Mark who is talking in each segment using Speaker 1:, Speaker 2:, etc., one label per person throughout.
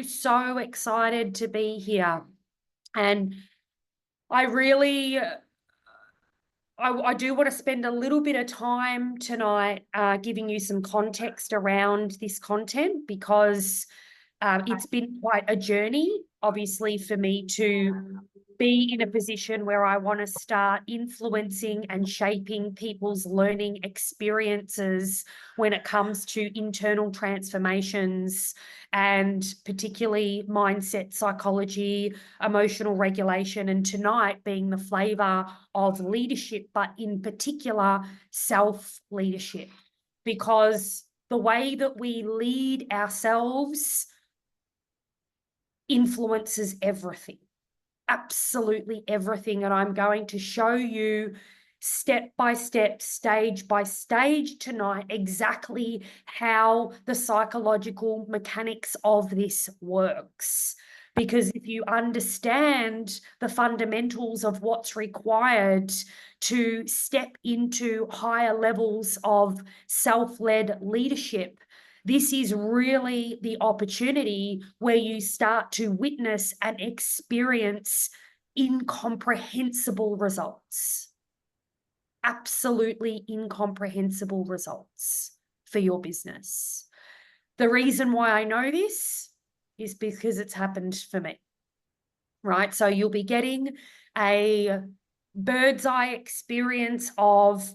Speaker 1: so excited to be here. And I really, I do want to spend a little bit of time tonight giving you some context around this content, because it's been quite a journey, obviously, for me to be in a position where I want to start influencing and shaping people's learning experiences when it comes to internal transformations, and particularly mindset, psychology, emotional regulation, and tonight being the flavor of leadership, but in particular self-leadership, because the way that we lead ourselves influences everything, absolutely everything. And I'm going to show you step by step, stage by stage tonight, exactly how the psychological mechanics of this works. Because if you understand the fundamentals of what's required to step into higher levels of self-led leadership, this is really the opportunity where you start to witness and experience incomprehensible results, absolutely incomprehensible results for your business. The reason why I know this is because it's happened for me, right? So you'll be getting a bird's eye experience of,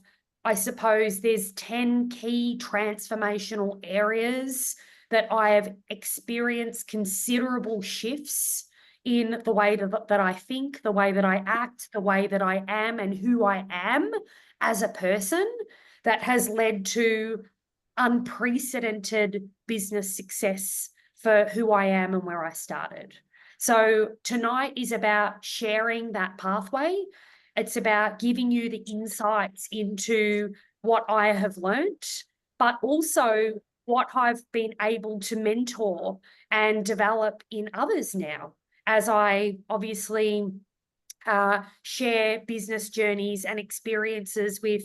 Speaker 1: I suppose, there's 10 key transformational areas that I have experienced considerable shifts in the way that I think, the way that I act, the way that I am, and who I am as a person, that has led to unprecedented business success for who I am and where I started. So tonight is about sharing that pathway. It's about giving you the insights into what I have learnt, but also what I've been able to mentor and develop in others now, as I obviously share business journeys and experiences with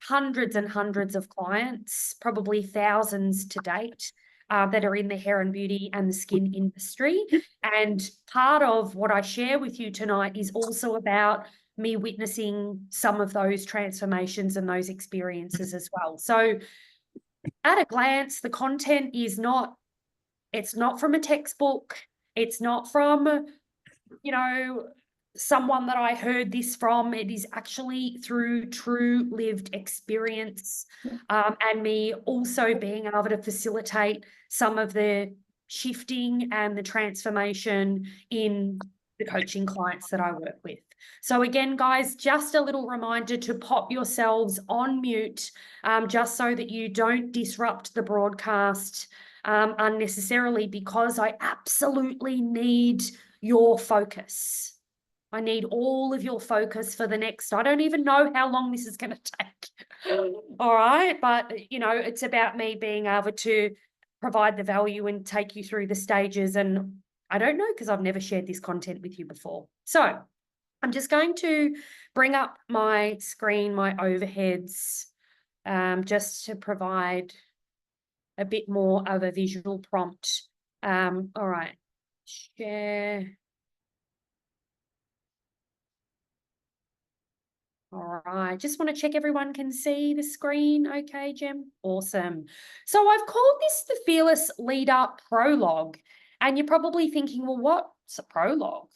Speaker 1: hundreds and hundreds of clients, probably thousands to date, that are in the hair and beauty and the skin industry. And part of what I share with you tonight is also about me witnessing some of those transformations and those experiences as well. So at a glance, the content is not, it's not from a textbook. It's not from, you know, someone that I heard this from. It is actually through true lived experience, and me also being able to facilitate some of the shifting and the transformation in the coaching clients that I work with. So again, guys, just a little reminder to pop yourselves on mute, just so that you don't disrupt the broadcast unnecessarily, because I absolutely need your focus. I need all of your focus for the next, I don't even know how long this is going to take. All right. But, you know, it's about me being able to provide the value and take you through the stages. And I don't know, because I've never shared this content with you before. So I'm just going to bring up my screen, my overheads, just to provide a bit more of a visual prompt. All right. Share. All right, just want to check everyone can see the screen. Okay, Jem. Awesome. So I've called this the Fearless Leader Prologue. And you're probably thinking, well, what's a prologue?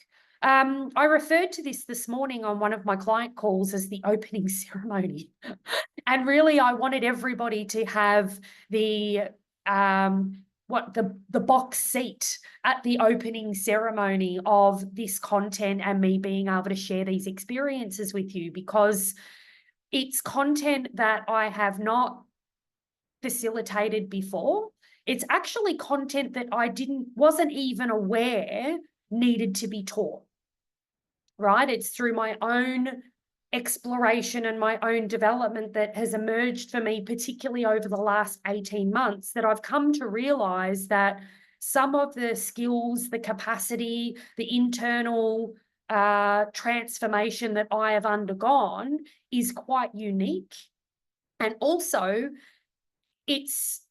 Speaker 1: I referred to this morning on one of my client calls as the opening ceremony. And really, I wanted everybody to have the the box seat at the opening ceremony of this content, and me being able to share these experiences with you, because it's content that I have not facilitated before. It's actually content that I wasn't even aware needed to be taught, right? It's through my own exploration and my own development that has emerged for me, particularly over the last 18 months, that I've come to realize that some of the skills, the capacity, the internal transformation that I have undergone is quite unique. And also, it's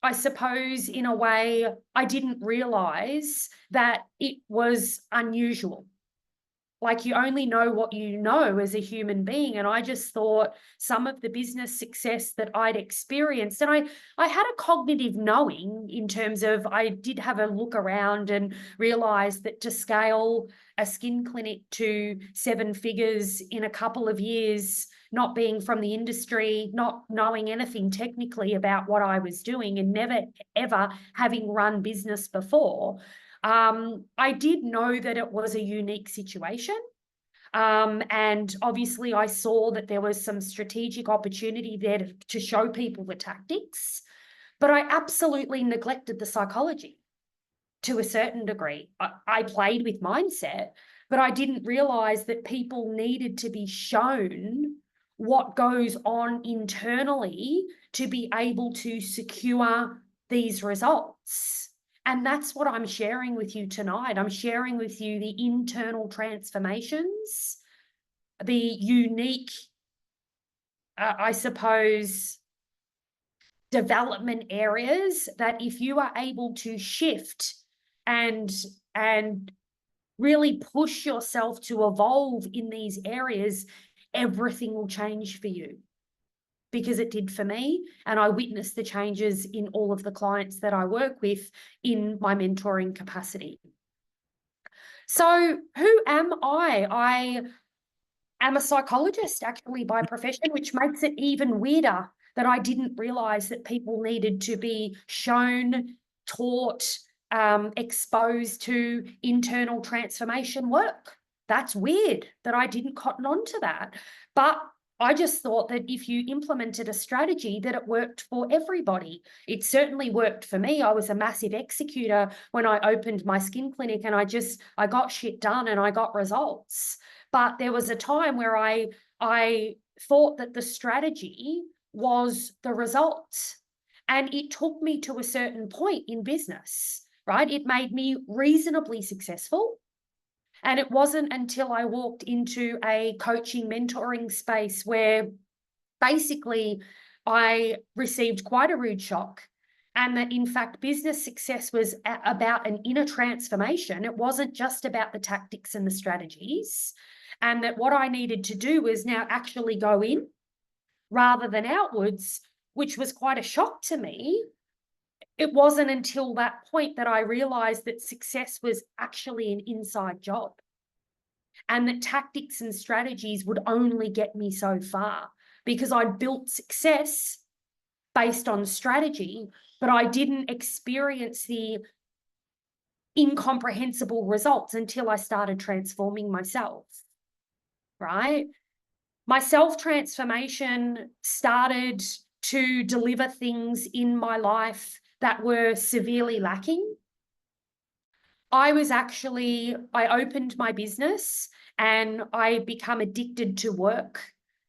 Speaker 1: I suppose in a way, I didn't realize that it was unusual. Like, you only know what you know as a human being. And I just thought some of the business success that I'd experienced, and I had a cognitive knowing in terms of, I did have a look around and realized that to scale a skin clinic to 7 figures in a couple of years, not being from the industry, not knowing anything technically about what I was doing, and never ever having run business before, I did know that it was a unique situation. And obviously I saw that there was some strategic opportunity there to show people the tactics, but I absolutely neglected the psychology to a certain degree. I played with mindset, but I didn't realize that people needed to be shown what goes on internally to be able to secure these results. And that's what I'm sharing with you tonight. I'm sharing with you the internal transformations, the unique, I suppose, development areas that if you are able to shift and really push yourself to evolve in these areas, everything will change for you, because it did for me. And I witnessed the changes in all of the clients that I work with in my mentoring capacity. So who am I? I am a psychologist actually by profession, which makes it even weirder that I didn't realize that people needed to be shown, taught, exposed to internal transformation work. That's weird that I didn't cotton on to that. But I just thought that if you implemented a strategy, that it worked for everybody. It certainly worked for me. I was a massive executor when I opened my skin clinic, and I got shit done and I got results. But there was a time where I thought that the strategy was the result. And it took me to a certain point in business, right? It made me reasonably successful. And it wasn't until I walked into a coaching mentoring space where basically I received quite a rude shock, and that in fact business success was about an inner transformation. It wasn't just about the tactics and the strategies, and that what I needed to do was now actually go in rather than outwards, which was quite a shock to me. It wasn't until that point that I realized that success was actually an inside job, and that tactics and strategies would only get me so far, because I'd built success based on strategy, but I didn't experience the incomprehensible results until I started transforming myself, right? My self-transformation started to deliver things in my life that were severely lacking. I opened my business and I become addicted to work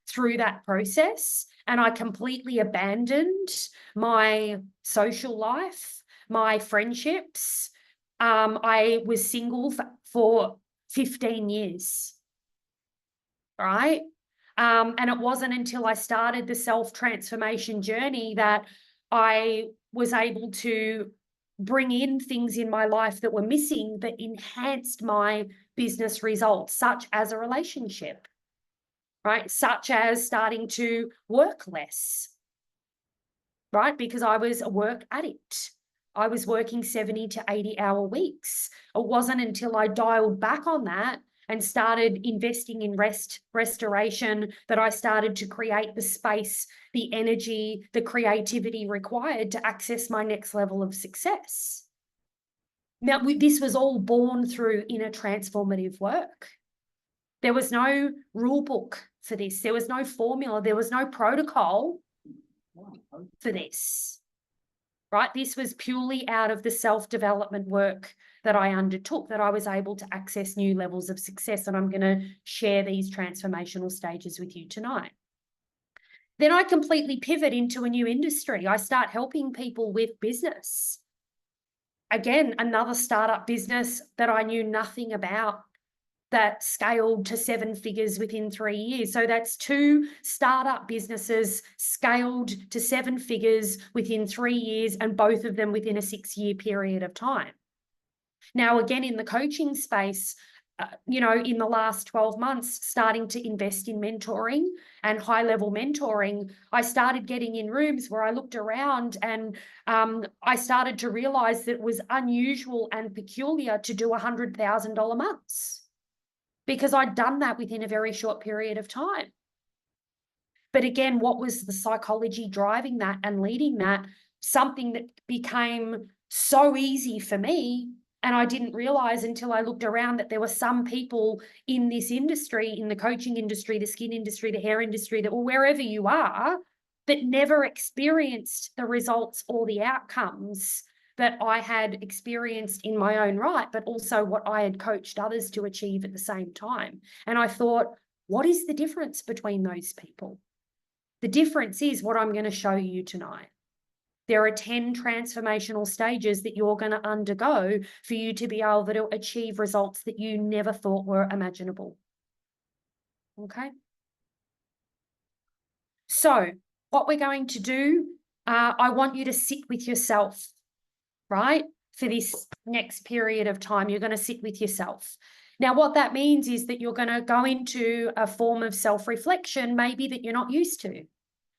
Speaker 1: through that process. And I completely abandoned my social life, my friendships. I was single for 15 years, right? And it wasn't until I started the self-transformation journey that I was able to bring in things in my life that were missing that enhanced my business results, such as a relationship, right? Such as starting to work less, right? Because I was a work addict. I was working 70 to 80-hour weeks. It wasn't until I dialed back on that and started investing in restoration that I started to create the space, the energy, the creativity required to access my next level of success. Now, this was all born through inner transformative work. There was no rule book for this. There was no formula. There was no protocol for this, right? This was purely out of the self-development work that I undertook that I was able to access new levels of success. And I'm going to share these transformational stages with you tonight. Then I completely pivot into a new industry. I start helping people with business. Again, another startup business that I knew nothing about. that scaled to 7 figures within 3 years. So that's 2 startup businesses scaled to 7 figures within 3 years, and both of them within a 6-year period of time. Now, again, in the coaching space, in the last 12 months, starting to invest in mentoring and high-level mentoring, I started getting in rooms where I looked around and I started to realize that it was unusual and peculiar to do $100,000 months, because I'd done that within a very short period of time. But again, what was the psychology driving that and leading that? Something that became so easy for me, and I didn't realize until I looked around that there were some people in this industry, in the coaching industry, the skin industry, the hair industry, that, or wherever you are, that never experienced the results or the outcomes that I had experienced in my own right, but also what I had coached others to achieve at the same time. And I thought, what is the difference between those people? The difference is what I'm going to show you tonight. There are 10 transformational stages that you're going to undergo for you to be able to achieve results that you never thought were imaginable. Okay? So what we're going to do, I want you to sit with yourself, right? For this next period of time, you're going to sit with yourself. Now, what that means is that you're going to go into a form of self-reflection, maybe that you're not used to.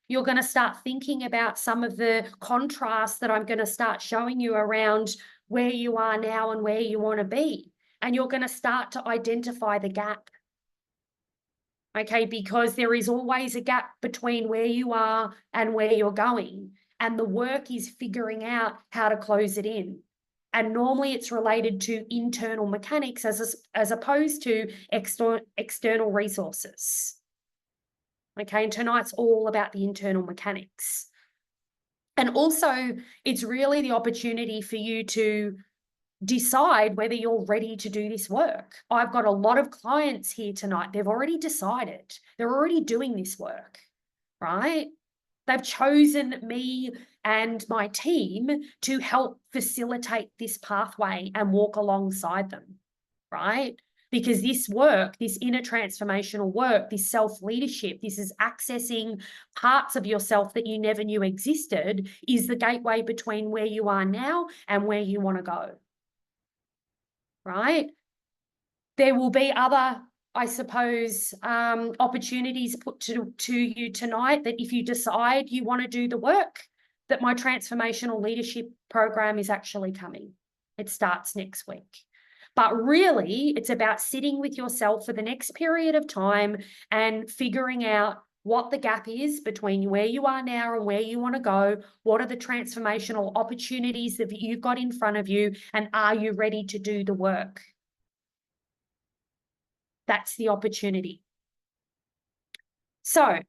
Speaker 1: You're going to start thinking about some of the contrasts that I'm going to start showing you around where you are now and where you want to be. And you're going to start to identify the gap. Okay, because there is always a gap between where you are and where you're going. And the work is figuring out how to close it in. And normally it's related to internal mechanics as opposed to external resources. Okay, and tonight's all about the internal mechanics. And also, it's really the opportunity for you to decide whether you're ready to do this work. I've got a lot of clients here tonight. They've already decided. They're already doing this work, right? They've chosen me and my team to help facilitate this pathway and walk alongside them, right? Because this work, this inner transformational work, this self-leadership, this is accessing parts of yourself that you never knew existed, is the gateway between where you are now and where you want to go, right? There will be other, I suppose, opportunities put to you tonight that if you decide you want to do the work, that my transformational leadership program is actually coming. It starts next week. But really, it's about sitting with yourself for the next period of time and figuring out what the gap is between where you are now and where you want to go. What are the transformational opportunities that you've got in front of you, and are you ready to do the work? That's the opportunity. So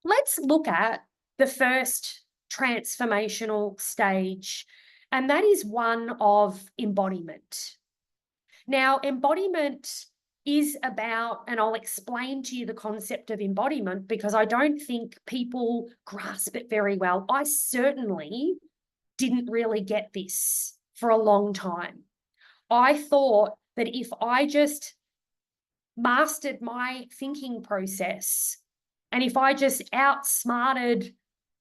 Speaker 1: let's look at the first transformational stage, and that is one of embodiment. Now, embodiment is about, and I'll explain to you the concept of embodiment because I don't think people grasp it very well. I certainly didn't really get this for a long time. I thought that if I just mastered my thinking process and if I just outsmarted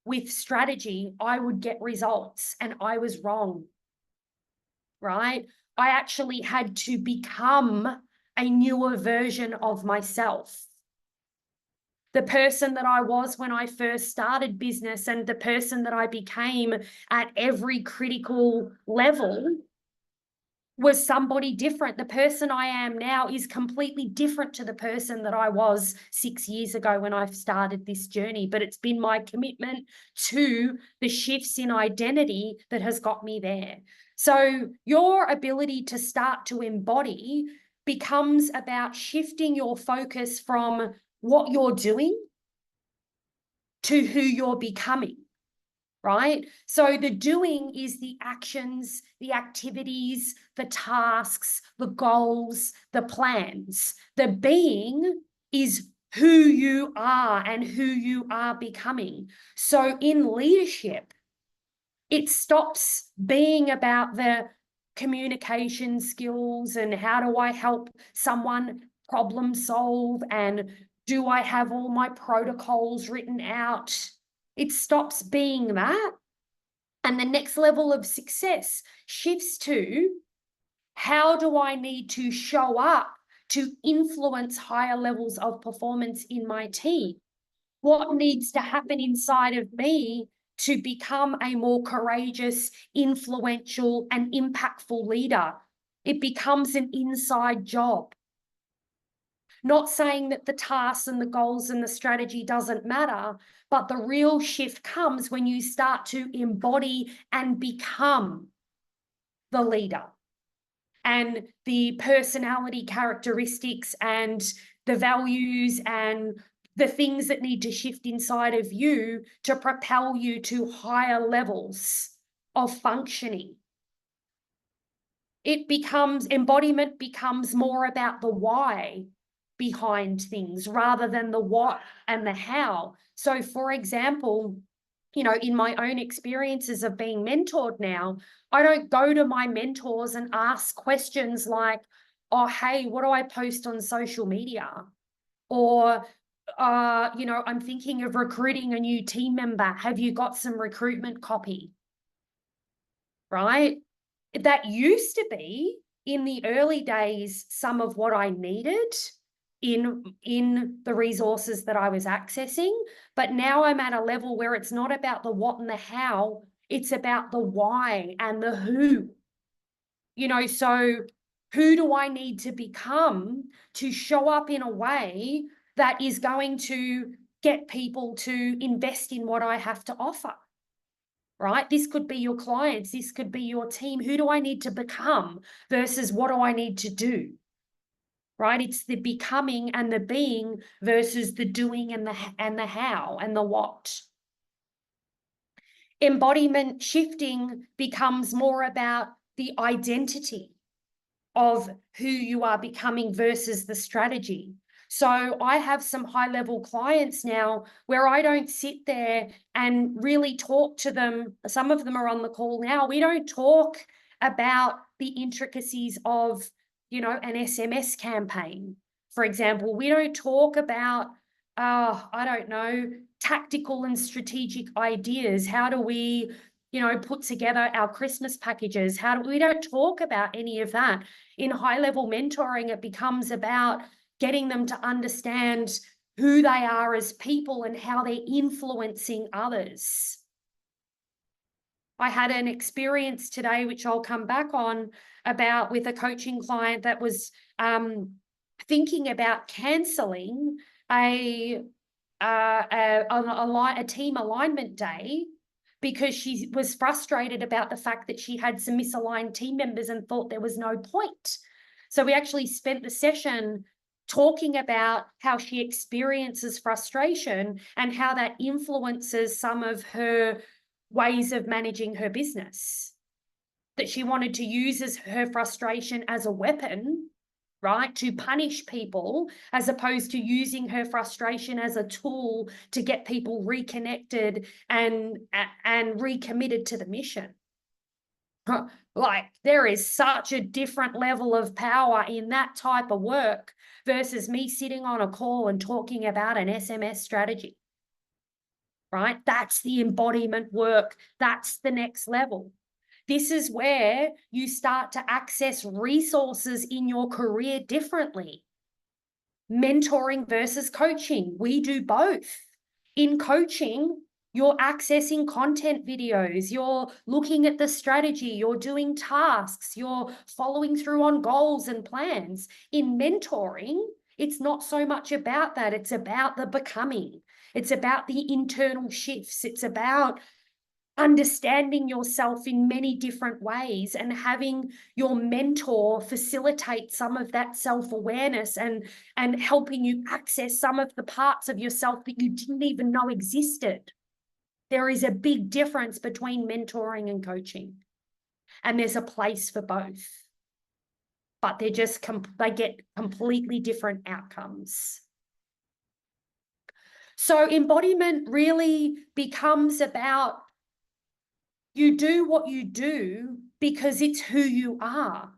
Speaker 1: with strategy, I would get results, and I was wrong, right? I actually had to become a newer version of myself. The person that I was when I first started business and the person that I became at every critical level was somebody different. The person I am now is completely different to the person that I was 6 years ago when I started this journey. But it's been my commitment to the shifts in identity that has got me there. So your ability to start to embody becomes about shifting your focus from what you're doing to who you're becoming. Right? So the doing is the actions, the activities, the tasks, the goals, the plans. The being is who you are and who you are becoming. So in leadership, it stops being about the communication skills and how do I help someone problem solve and do I have all my protocols written out? It stops being that. And the next level of success shifts to how do I need to show up to influence higher levels of performance in my team? What needs to happen inside of me to become a more courageous, influential, and impactful leader? It becomes an inside job. Not saying that the tasks and the goals and the strategy doesn't matter, but the real shift comes when you start to embody and become the leader. And the personality characteristics and the values and the things that need to shift inside of you to propel you to higher levels of functioning. Embodiment becomes more about the why behind things rather than the what and the how. So, for example, in my own experiences of being mentored now, I don't go to my mentors and ask questions like, oh, hey, what do I post on social media? Or, I'm thinking of recruiting a new team member. Have you got some recruitment copy? Right? That used to be in the early days, some of what I needed in the resources that I was accessing. But now I'm at a level where it's not about the what and the how, it's about the why and the who. So who do I need to become to show up in a way that is going to get people to invest in what I have to offer? Right? This could be your clients, this could be your team. Who do I need to become versus what do I need to do? Right? It's the becoming and the being versus the doing and the how and the what. Embodiment shifting becomes more about the identity of who you are becoming versus the strategy. So I have some high-level clients now where I don't sit there and really talk to them. Some of them are on the call now. We don't talk about the intricacies of, an SMS campaign, for example. We don't talk about, I don't know, tactical and strategic ideas. How do we, put together our Christmas packages? We don't talk about any of that. In high-level mentoring, it becomes about getting them to understand who they are as people and how they're influencing others. I had an experience today, which I'll come back on, with a coaching client that was thinking about cancelling a team alignment day because she was frustrated about the fact that she had some misaligned team members and thought there was no point. So we actually spent the session talking about how she experiences frustration and how that influences some of her ways of managing her business, that she wanted to use as her frustration as a weapon, right, to punish people, as opposed to using her frustration as a tool to get people reconnected and recommitted to the mission. Like, there is such a different level of power in that type of work versus me sitting on a call and talking about an SMS strategy, right? That's the embodiment work. That's the next level. This is where you start to access resources in your career differently. Mentoring versus coaching. We do both. In coaching, you're accessing content videos, you're looking at the strategy, you're doing tasks, you're following through on goals and plans. In mentoring, it's not so much about that. It's about the becoming. It's about the internal shifts. It's about understanding yourself in many different ways and having your mentor facilitate some of that self-awareness and helping you access some of the parts of yourself that you didn't even know existed. There is a big difference between mentoring and coaching, and there's a place for both, but they get completely different outcomes. So embodiment really becomes about you do what you do because it's who you are,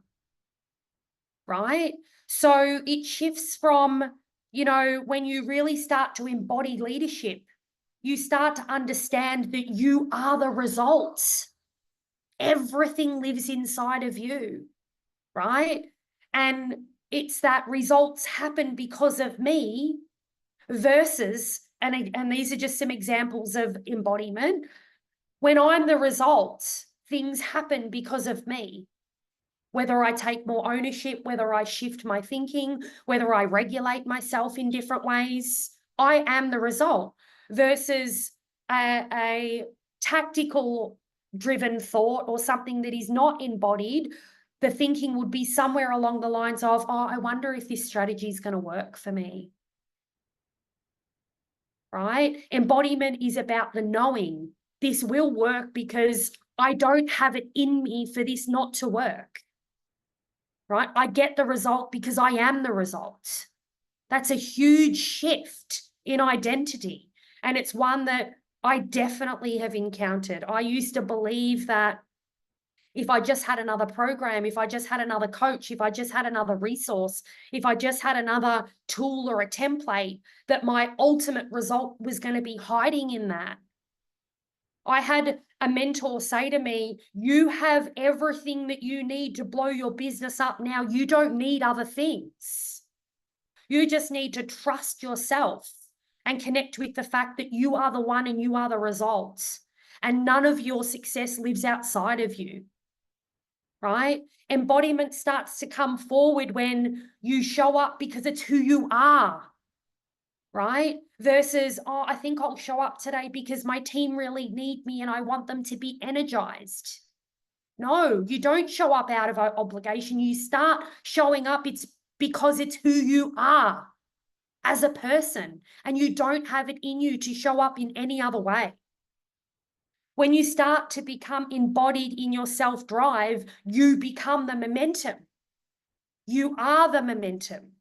Speaker 1: right? So it shifts from, you know, when you really start to embody leadership, you start to understand that you are the results. Everything lives inside of you, right? And it's that results happen because of me versus, and these are just some examples of embodiment. When I'm the result, things happen because of me. Whether I take more ownership, whether I shift my thinking, whether I regulate myself in different ways, I am the result versus a tactical driven thought or something that is not embodied. The thinking would be somewhere along the lines of, oh, I wonder if this strategy is going to work for me. Right? Embodiment is about the knowing this will work because I don't have it in me for this not to work. Right? I get the result because I am the result. That's a huge shift in identity. And it's one that I definitely have encountered. I used to believe that if I just had another program, if I just had another coach, if I just had another resource, if I just had another tool or a template, that my ultimate result was going to be hiding in that. I had a mentor say to me, you have everything that you need to blow your business up now. You don't need other things. You just need to trust yourself and connect with the fact that you are the one and you are the results. And none of your success lives outside of you. Right? Embodiment starts to come forward when you show up because it's who you are, right? Versus, oh, I think I'll show up today because my team really need me and I want them to be energized. No, you don't show up out of obligation. You start showing up, it's because it's who you are as a person, and you don't have it in you to show up in any other way. When you start to become embodied in your self-drive, you become the momentum. You are the momentum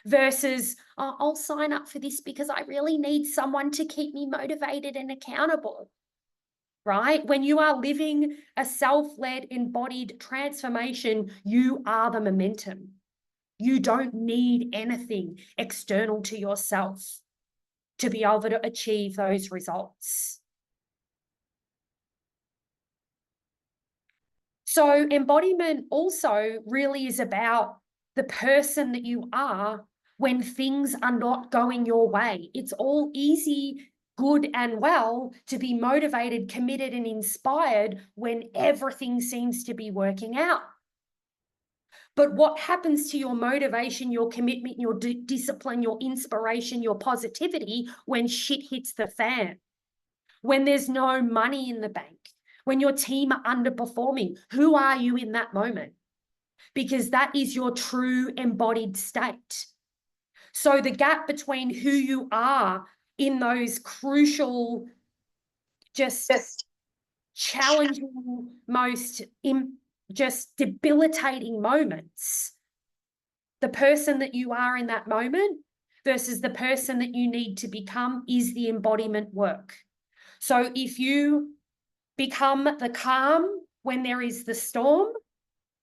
Speaker 1: versus, oh, I'll sign up for this because I really need someone to keep me motivated and accountable, right? When you are living a self-led embodied transformation, you are the momentum. You don't need anything external to yourself to be able to achieve those results. So embodiment also really is about the person that you are when things are not going your way. It's all easy, good and well to be motivated, committed and inspired when everything seems to be working out. But what happens to your motivation, your commitment, your discipline, your inspiration, your positivity when shit hits the fan? When there's no money in the bank? When your team are underperforming? Who are you in that moment? Because that is your true embodied state. So the gap between who you are in those crucial, just challenging, just debilitating moments, the person that you are in that moment versus the person that you need to become is the embodiment work. So if you become the calm when there is the storm,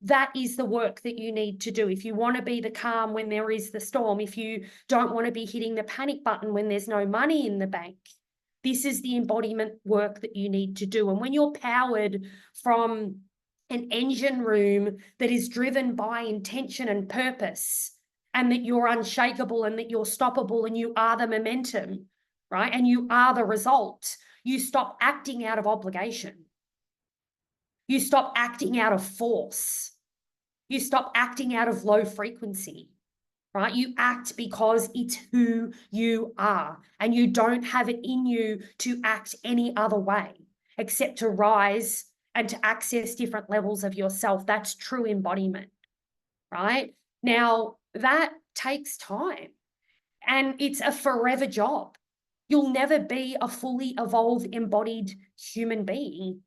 Speaker 1: that is the work that you need to do. If you want to be the calm when there is the storm, if you don't want to be hitting the panic button when there's no money in the bank, this is the embodiment work that you need to do. And when you're powered from an engine room that is driven by intention and purpose, and that you're unshakable and that you're stoppable and you are the momentum, right? And you are the result, you stop acting out of obligation. You stop acting out of force. You stop acting out of low frequency, right? You act because it's who you are, and you don't have it in you to act any other way except to rise and to access different levels of yourself. That's true embodiment, right? Now, that takes time, and it's a forever job. You'll never be a fully evolved, embodied human being.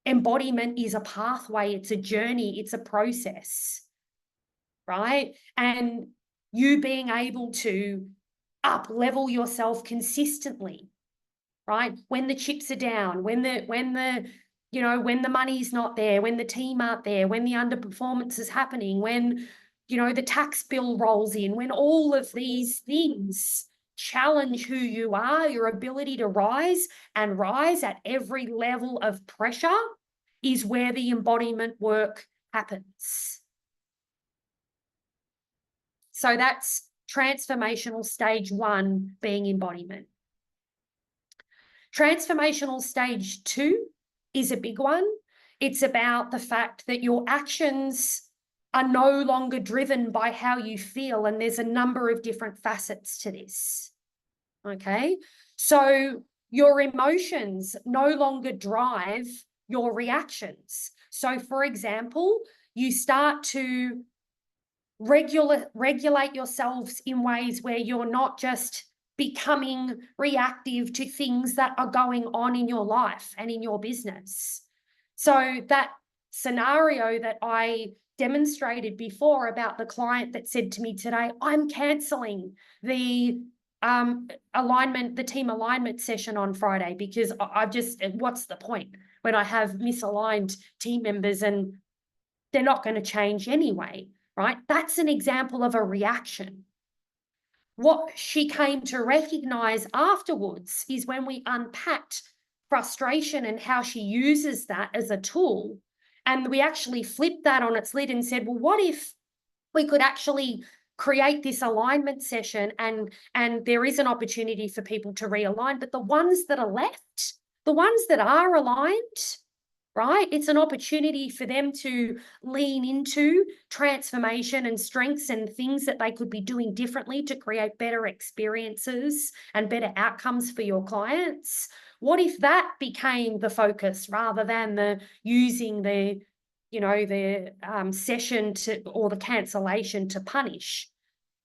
Speaker 1: Embodiment is a pathway, it's a journey, it's a process, right? And you being able to up-level yourself consistently, right? When the chips are down, when the you know, when the money's not there, when the team aren't there, when the underperformance is happening, when, you know, the tax bill rolls in, when all of these things challenge who you are, your ability to rise and rise at every level of pressure is where the embodiment work happens. So that's transformational stage 1 being embodiment. Transformational stage 2 is a big one. It's about the fact that your actions are no longer driven by how you feel, and there's a number of different facets to this. Okay, so your emotions no longer drive your reactions. So, for example, you start to regulate yourselves in ways where you're not just becoming reactive to things that are going on in your life and in your business. So that scenario that I demonstrated before about the client that said to me today, I'm canceling the team alignment session on Friday because I've just, what's the point when I have misaligned team members and they're not going to change anyway, right? That's an example of a reaction. What she came to recognize afterwards is when we unpacked frustration and how she uses that as a tool, and we actually flipped that on its lid and said, well, what if we could actually create this alignment session and there is an opportunity for people to realign, but the ones that are left, the ones that are aligned, right? It's an opportunity for them to lean into transformation and strengths and things that they could be doing differently to create better experiences and better outcomes for your clients. What if that became the focus rather than the using the, you know, the session to, or the cancellation to punish?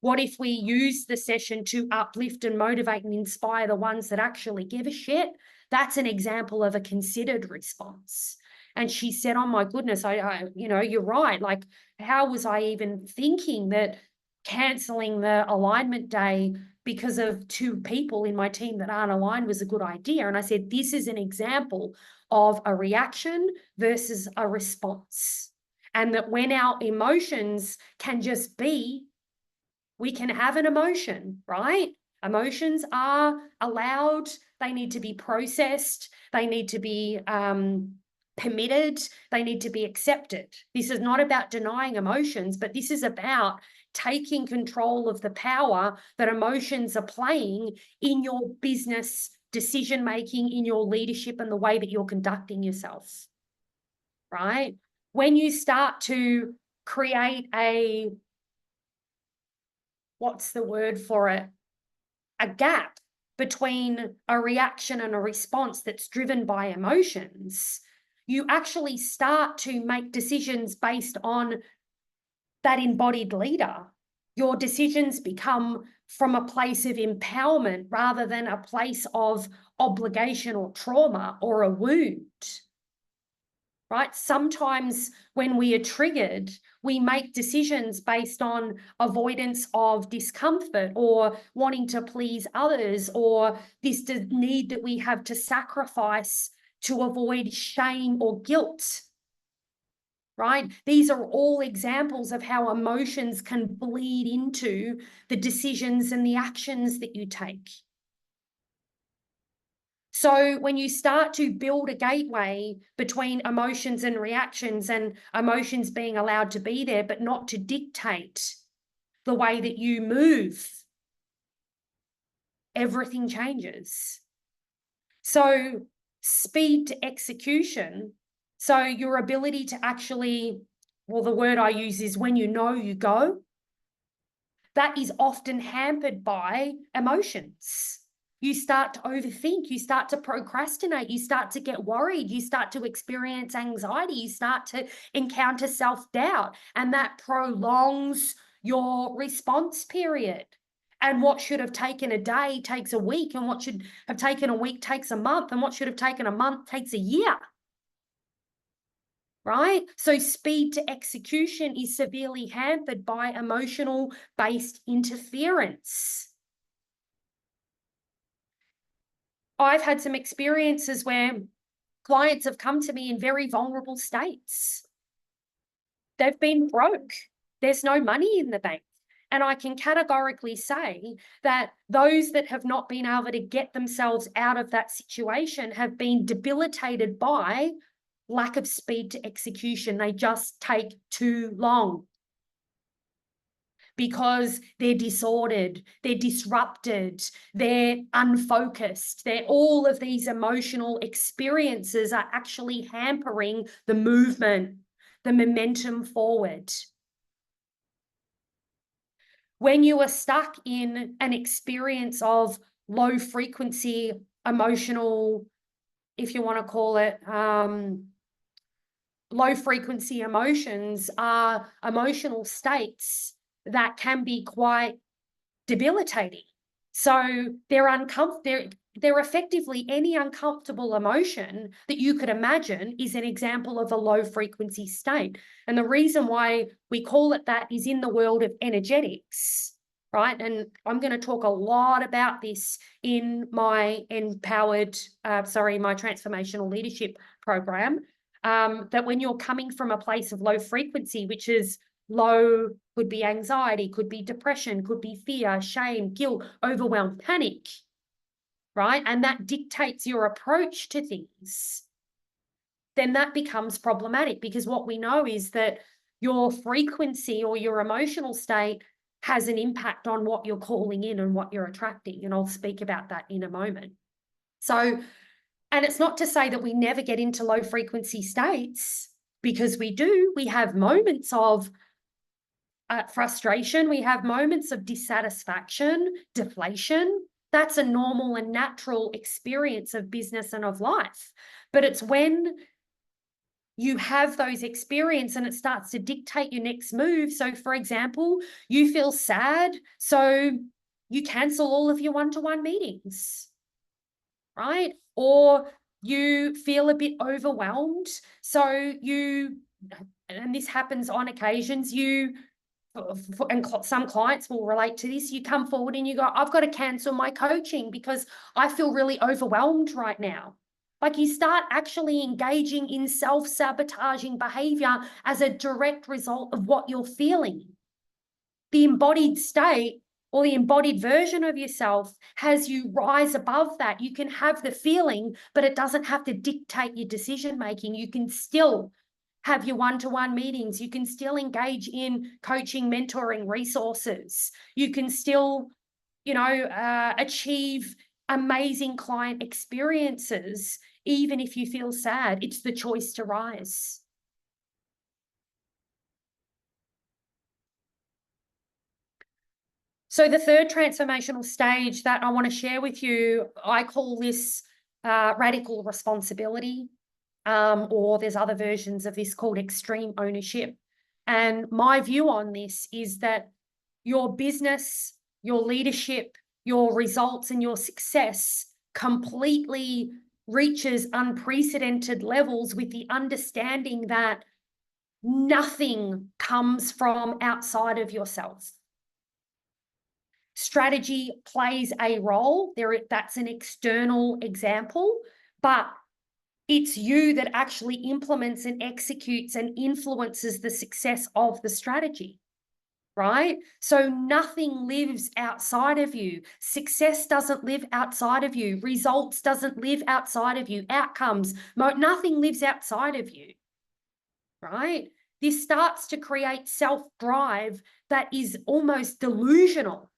Speaker 1: What if we use the session to uplift and motivate and inspire the ones that actually give a shit? That's an example of a considered response. And she said, oh my goodness, I you know, you're right. Like, how was I even thinking that canceling the alignment day because of 2 people in my team that aren't aligned was a good idea? And I said, this is an example of a reaction versus a response. And that when our emotions can just be, we can have an emotion, right? Emotions are allowed. They need to be processed. They need to be permitted. They need to be accepted. This is not about denying emotions, but this is about taking control of the power that emotions are playing in your business decision-making, in your leadership, and the way that you're conducting yourself, right? When you start to create a, what's the word for it? A gap between a reaction and a response that's driven by emotions, you actually start to make decisions based on that embodied leader. Your decisions become from a place of empowerment rather than a place of obligation or trauma or a wound. Right? Sometimes when we are triggered, we make decisions based on avoidance of discomfort or wanting to please others, or this need that we have to sacrifice to avoid shame or guilt. Right? These are all examples of how emotions can bleed into the decisions and the actions that you take. So when you start to build a gateway between emotions and reactions, and emotions being allowed to be there, but not to dictate the way that you move, everything changes. So speed to execution. So your ability to actually, well, the word I use is when you know, you go. That is often hampered by emotions. You start to overthink, you start to procrastinate, you start to get worried, you start to experience anxiety, you start to encounter self-doubt, and that prolongs your response period. And what should have taken a day takes a week, and what should have taken a week takes a month, and what should have taken a month takes a year. Right? So speed to execution is severely hampered by emotional-based interference. I've had some experiences where Clients have come to me in very vulnerable states. They've been broke. There's no money in the bank. And I can categorically say that those that have not been able to get themselves out of that situation have been debilitated by lack of speed to execution. They just take too long because they're disordered, they're disrupted, they're unfocused. All of these emotional experiences are actually hampering the movement, the momentum forward. When you are stuck in an experience of low frequency emotional, if you want to call it, low frequency emotions are emotional states that can be quite debilitating. So they're uncomfortable. They're effectively any uncomfortable emotion that you could imagine is an example of a low frequency state. And the reason why we call it that is in the world of energetics, right? And I'm going to talk a lot about this in my my transformational leadership program, that when you're coming from a place of low frequency, which is low, could be anxiety, could be depression, could be fear, shame, guilt, overwhelm, panic, right? And that dictates your approach to things, then that becomes problematic, because what we know is that your frequency or your emotional state has an impact on what you're calling in and what you're attracting. And I'll speak about that in a moment. So, and it's not to say that we never get into low frequency states, because we do. We have moments of frustration. We have moments of dissatisfaction, deflation. That's a normal and natural experience of business and of life. But it's when you have those experiences and it starts to dictate your next move. So, for example, you feel sad, so you cancel all of your one-to-one meetings, right? Or you feel a bit overwhelmed, so and this happens on occasions, and some clients will relate to this, you come forward and you go, I've got to cancel my coaching because I feel really overwhelmed right now. Like, you start actually engaging in self-sabotaging behavior as a direct result of what you're feeling. The embodied state or the embodied version of yourself has you rise above that. You can have the feeling, but it doesn't have to dictate your decision-making. You can still have your one-to-one meetings. You can still engage in coaching, mentoring, resources. You can still, achieve amazing client experiences, even if you feel sad. It's the choice to rise. So the third transformational stage that I want to share with you, I call this radical responsibility. Or there's other versions of this called extreme ownership. And my view on this is that your business, your leadership, your results and your success completely reaches unprecedented levels with the understanding that nothing comes from outside of yourself. Strategy plays a role. That's an external example, but it's you that actually implements and executes and influences the success of the strategy, right? So nothing lives outside of you. Success doesn't live outside of you. Results doesn't live outside of you. Outcomes, nothing lives outside of you, right? This starts to create self-drive that is almost delusional,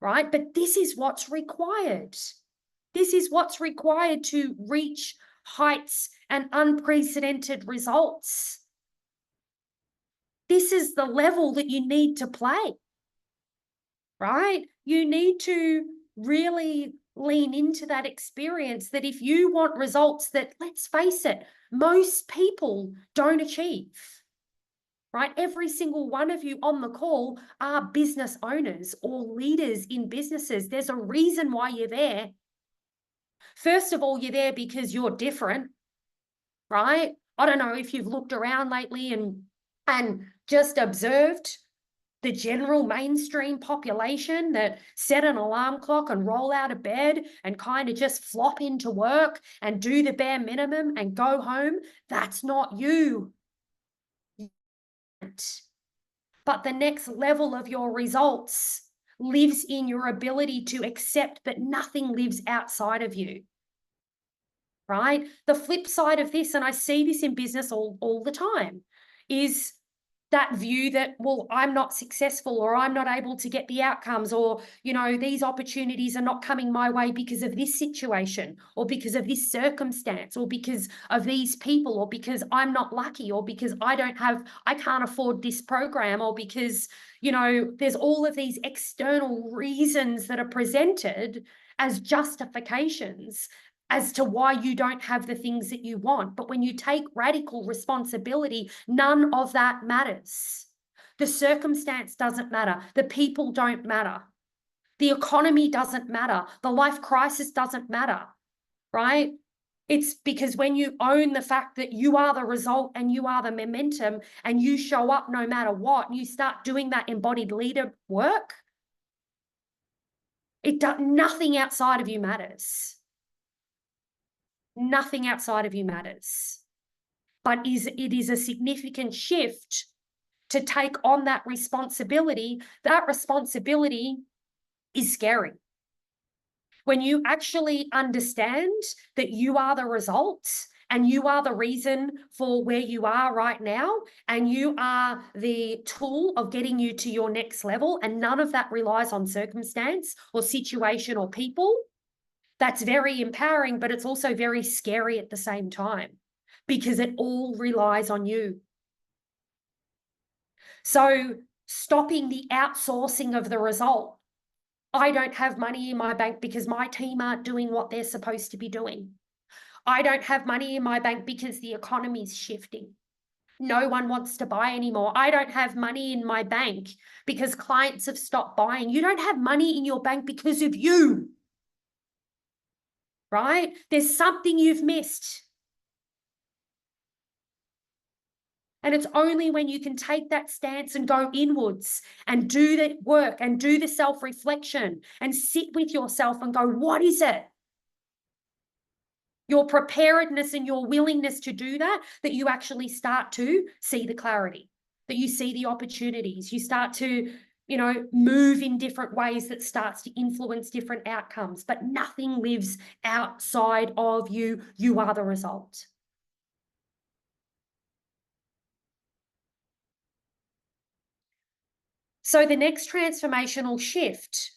Speaker 1: right? But this is what's required. This is what's required to reach heights and unprecedented results. This is the level that you need to play, right? You need to really lean into that experience, that if you want results that, let's face it, most people don't achieve, right? Every single one of you on the call are business owners or leaders in businesses. There's a reason why you're there. First of all, you're there because you're different, right? I don't know if you've looked around lately and just observed the general mainstream population that set an alarm clock and roll out of bed and kind of just flop into work and do the bare minimum and go home, that's not you. But the next level of your results lives in your ability to accept that nothing lives outside of you, right? The flip side of this, and I see this in business all the time, is that view that, well, I'm not successful, or I'm not able to get the outcomes, or, you know, these opportunities are not coming my way because of this situation, or because of this circumstance, or because of these people, or because I'm not lucky, or because I can't afford this program, or because, you know, there's all of these external reasons that are presented as justifications as to why you don't have the things that you want. But when you take radical responsibility, none of that matters. The circumstance doesn't matter. The people don't matter. The economy doesn't matter. The life crisis doesn't matter, right? It's because when you own the fact that you are the result and you are the momentum and you show up no matter what, and you start doing that embodied leader work, nothing outside of you matters. Nothing outside of you matters. But it is a significant shift to take on that responsibility. That responsibility is scary. When you actually understand that you are the results and you are the reason for where you are right now, and you are the tool of getting you to your next level, and none of that relies on circumstance or situation or people, that's very empowering, but it's also very scary at the same time, because it all relies on you. So stopping the outsourcing of the result. I don't have money in my bank because my team aren't doing what they're supposed to be doing. I don't have money in my bank because the economy's shifting. No one wants to buy anymore. I don't have money in my bank because clients have stopped buying. You don't have money in your bank because of you, right? There's something you've missed. And it's only when you can take that stance and go inwards and do the work and do the self-reflection and sit with yourself and go, what is it? Your preparedness and your willingness to do that, that you actually start to see the clarity, that you see the opportunities, you start to, you know, move in different ways that starts to influence different outcomes. But nothing lives outside of you. You are the result. So the next transformational shift,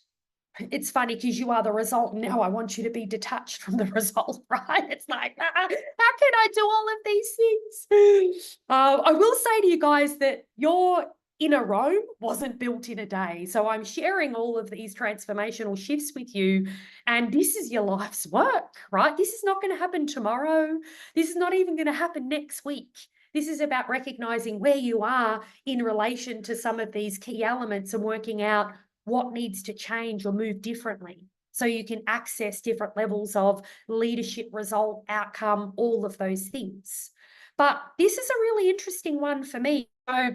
Speaker 1: it's funny because you are the result. Now I want you to be detached from the result, right? It's like, how can I do all of these things? I will say to you guys that your inner Rome wasn't built in a day. So I'm sharing all of these transformational shifts with you. And this is your life's work, right? This is not going to happen tomorrow. This is not even going to happen next week. This is about recognizing where you are in relation to some of these key elements and working out what needs to change or move differently so you can access different levels of leadership, result, outcome, all of those things. But this is a really interesting one for me. So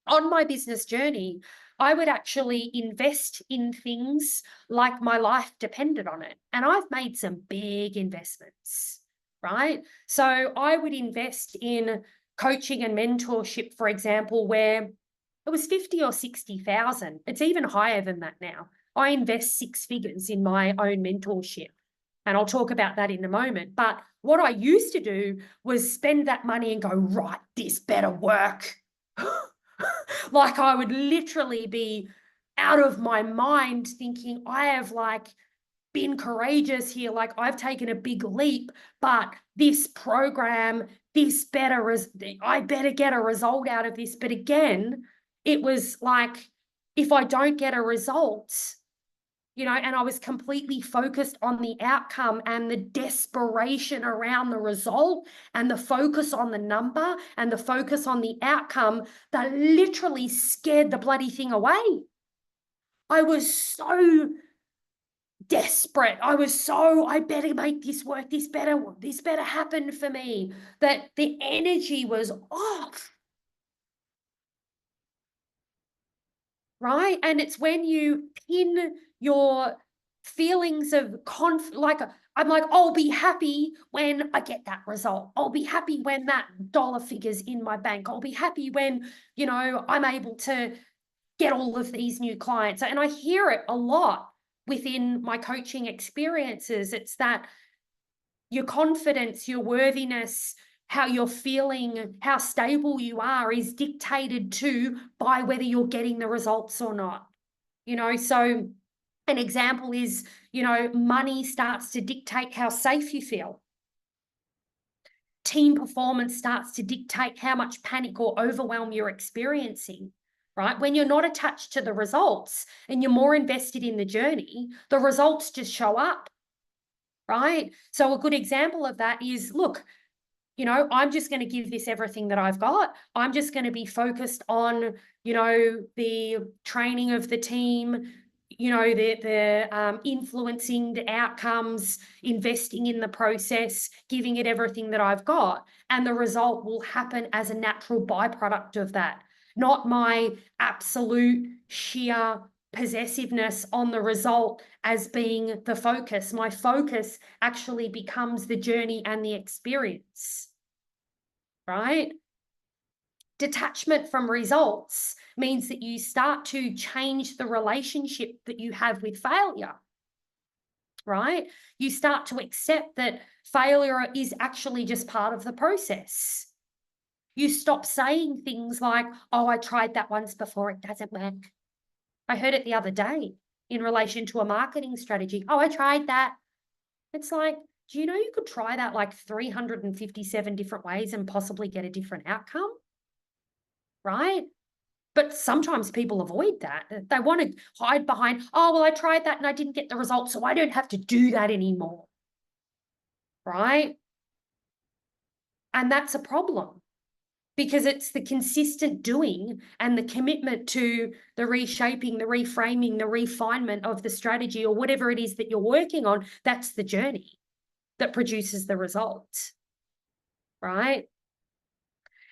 Speaker 1: on my business journey, I would actually invest in things like my life depended on it. And I've made some big investments, right? So I would invest in coaching and mentorship, for example, where it was 50 or 60,000. It's even higher than that now. I invest 6 figures in my own mentorship. And I'll talk about that in a moment. But what I used to do was spend that money and go, right, this better work. Like I would literally be out of my mind thinking, I have like been courageous here, like I've taken a big leap, but this program, I better get a result out of this. But again, it was like, if I don't get a result, you know, and I was completely focused on the outcome and the desperation around the result and the focus on the number and the focus on the outcome that literally scared the bloody thing away. I was so desperate. I better make this work. This better happen for me. That the energy was off. right? And it's when you pin your feelings of I'm like, I'll be happy when I get that result. I'll be happy when that dollar figure's in my bank. I'll be happy when, I'm able to get all of these new clients. And I hear it a lot within my coaching experiences. It's that your confidence, your worthiness, how you're feeling, how stable you are is dictated to by whether you're getting the results or not. So an example is, money starts to dictate how safe you feel. Team performance starts to dictate how much panic or overwhelm you're experiencing, right? When you're not attached to the results and you're more invested in the journey, the results just show up, right? So a good example of that is, look, I'm just going to give this everything that I've got. I'm just going to be focused on, the training of the team, the influencing the outcomes, investing in the process, giving it everything that I've got. And the result will happen as a natural byproduct of that, not my absolute sheer possessiveness on the result as being the focus. My focus actually becomes the journey and the experience, right? Detachment from results means that you start to change the relationship that you have with failure, right? You start to accept that failure is actually just part of the process. You stop saying things like, oh, I tried that once before, it doesn't work. I heard it the other day in relation to a marketing strategy. Oh, I tried that. It's like, do you know you could try that like 357 different ways and possibly get a different outcome? Right? But sometimes people avoid that. They want to hide behind, oh, well, I tried that and I didn't get the result, so I don't have to do that anymore. Right? And that's a problem, because it's the consistent doing and the commitment to the reshaping, the reframing, the refinement of the strategy or whatever it is that you're working on. That's the journey that produces the results, right?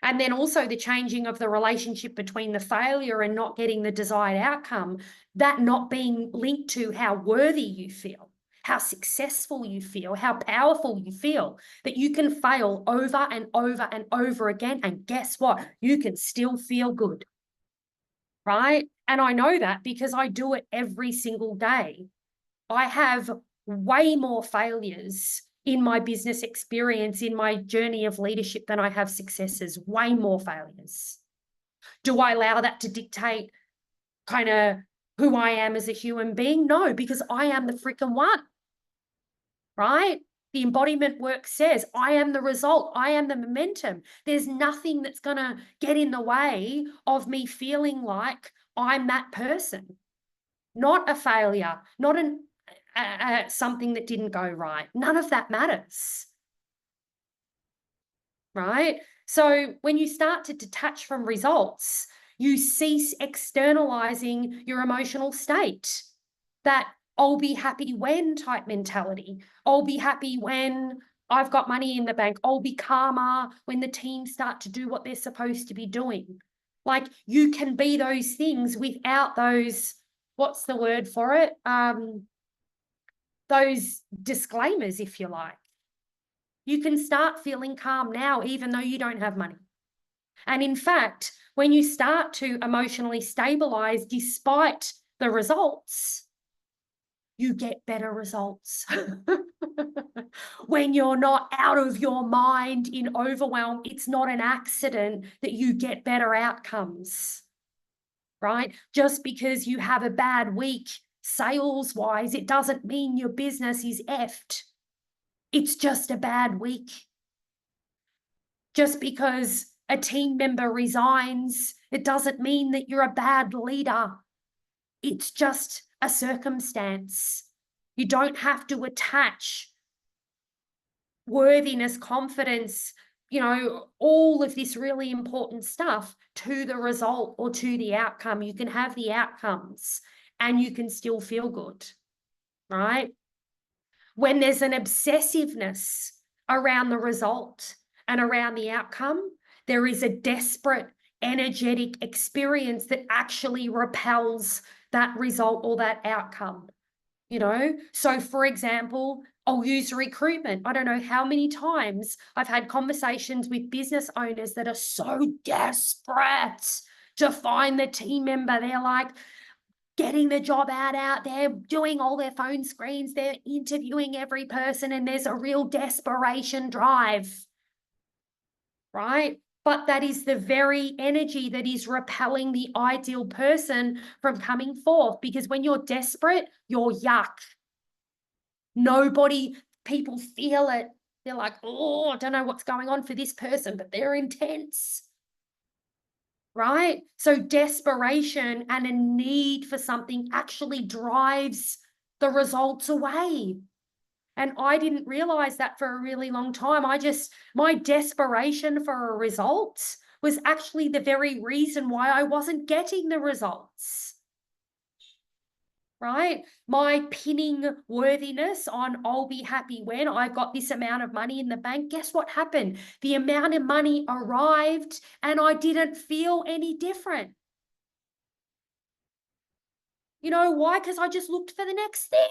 Speaker 1: And then also the changing of the relationship between the failure and not getting the desired outcome, that not being linked to how worthy you feel, how successful you feel, how powerful you feel, that you can fail over and over and over again. And guess what? You can still feel good, right? And I know that because I do it every single day. I have way more failures in my business experience, in my journey of leadership, than I have successes, way more failures. Do I allow that to dictate kind of who I am as a human being? No, because I am the freaking one, right? The embodiment work says, I am the result. I am the momentum. There's nothing that's going to get in the way of me feeling like I'm that person, not a failure, not something that didn't go right. None of that matters, right? So when you start to detach from results, you cease externalizing your emotional state. That I'll be happy when type mentality. I'll be happy when I've got money in the bank. I'll be calmer when the team start to do what they're supposed to be doing. Like, you can be those things without those, what's the word for it? Those disclaimers, if you like. You can start feeling calm now, even though you don't have money. And in fact, when you start to emotionally stabilize despite the results, you get better results. When you're not out of your mind in overwhelm, it's not an accident that you get better outcomes, right? Just because you have a bad week sales-wise, it doesn't mean your business is effed. It's just a bad week. Just because a team member resigns, it doesn't mean that you're a bad leader. It's just a circumstance. You don't have to attach worthiness, confidence, all of this really important stuff to the result or to the outcome. You can have the outcomes and you can still feel good, right? When there's an obsessiveness around the result and around the outcome, there is a desperate energetic experience that actually repels that result or that outcome. You know, so for example, I'll use recruitment. I don't know how many times I've had conversations with business owners that are so desperate to find the team member. They're like getting the job ad out there, doing all their phone screens, they're interviewing every person, and there's a real desperation drive, right? But that is the very energy that is repelling the ideal person from coming forth, because when you're desperate, you're yuck. People feel it. They're like, oh, I don't know what's going on for this person, but they're intense, right? So desperation and a need for something actually drives the results away. And I didn't realize that for a really long time. My desperation for a result was actually the very reason why I wasn't getting the results. Right? My pinning worthiness on I'll be happy when I got this amount of money in the bank. Guess what happened? The amount of money arrived and I didn't feel any different. You know why? Because I just looked for the next thing.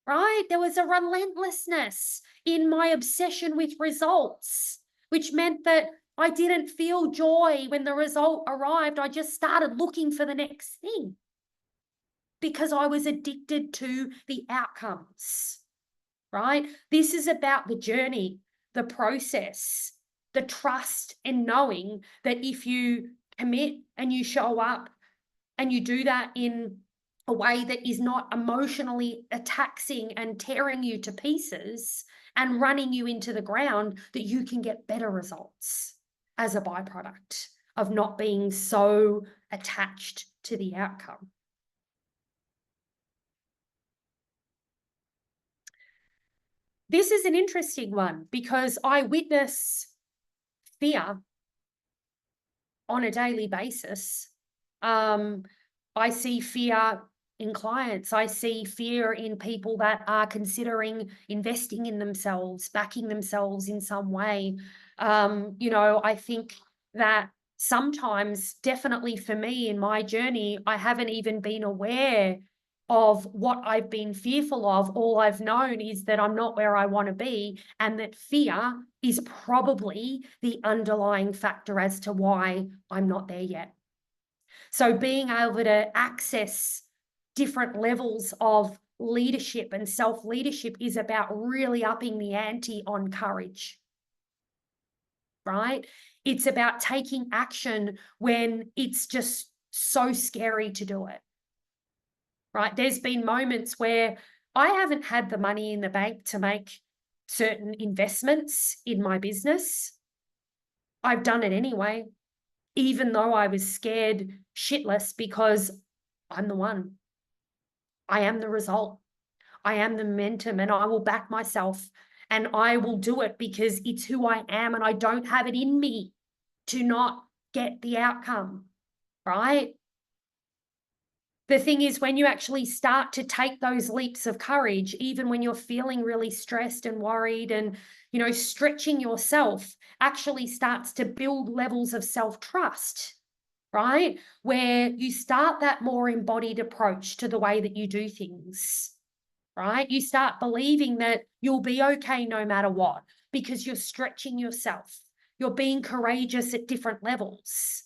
Speaker 1: Right? There was a relentlessness in my obsession with results, which meant that I didn't feel joy when the result arrived. I just started looking for the next thing, because I was addicted to the outcomes, right? This is about the journey, the process, the trust and knowing that if you commit and you show up and you do that in a way that is not emotionally taxing and tearing you to pieces and running you into the ground, that you can get better results as a byproduct of not being so attached to the outcome. This is an interesting one because I witness fear on a daily basis. I see fear in clients. I see fear in people that are considering investing in themselves, backing themselves in some way. You know, I think that sometimes, definitely for me in my journey, I haven't even been aware of what I've been fearful of. All I've known is that I'm not where I want to be, and that fear is probably the underlying factor as to why I'm not there yet. So being able to access different levels of leadership and self-leadership is about really upping the ante on courage, right? It's about taking action when it's just so scary to do it, right? There's been moments where I haven't had the money in the bank to make certain investments in my business. I've done it anyway, even though I was scared shitless, because I'm the one. I am the result. I am the momentum, and I will back myself, and I will do it because it's who I am, and I don't have it in me to not get the outcome, right? The thing is, when you actually start to take those leaps of courage, even when you're feeling really stressed and worried, and, you know, stretching yourself actually starts to build levels of self-trust, right? Where you start that more embodied approach to the way that you do things, right? You start believing that you'll be okay no matter what, because you're stretching yourself. You're being courageous at different levels,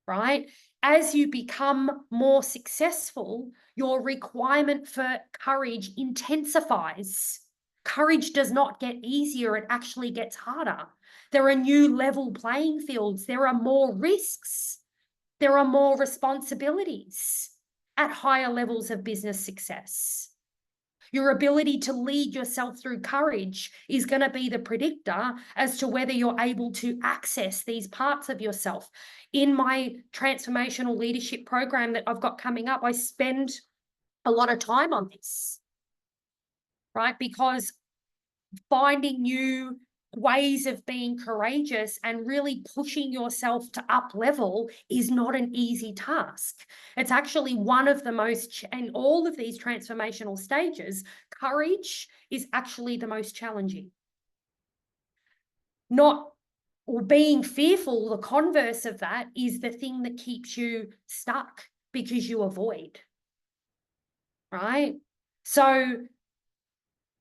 Speaker 1: right? As you become more successful, your requirement for courage intensifies. Courage does not get easier, it actually gets harder. There are new level playing fields, there are more risks, there are more responsibilities at higher levels of business success. Your ability to lead yourself through courage is going to be the predictor as to whether you're able to access these parts of yourself. In my transformational leadership program that I've got coming up, I spend a lot of time on this, right? Because finding new ways of being courageous and really pushing yourself to up level is not an easy task. It's actually one of the most, in all of these transformational stages, courage is actually the most challenging. Not or being fearful, the converse of that is the thing that keeps you stuck because you avoid, right? So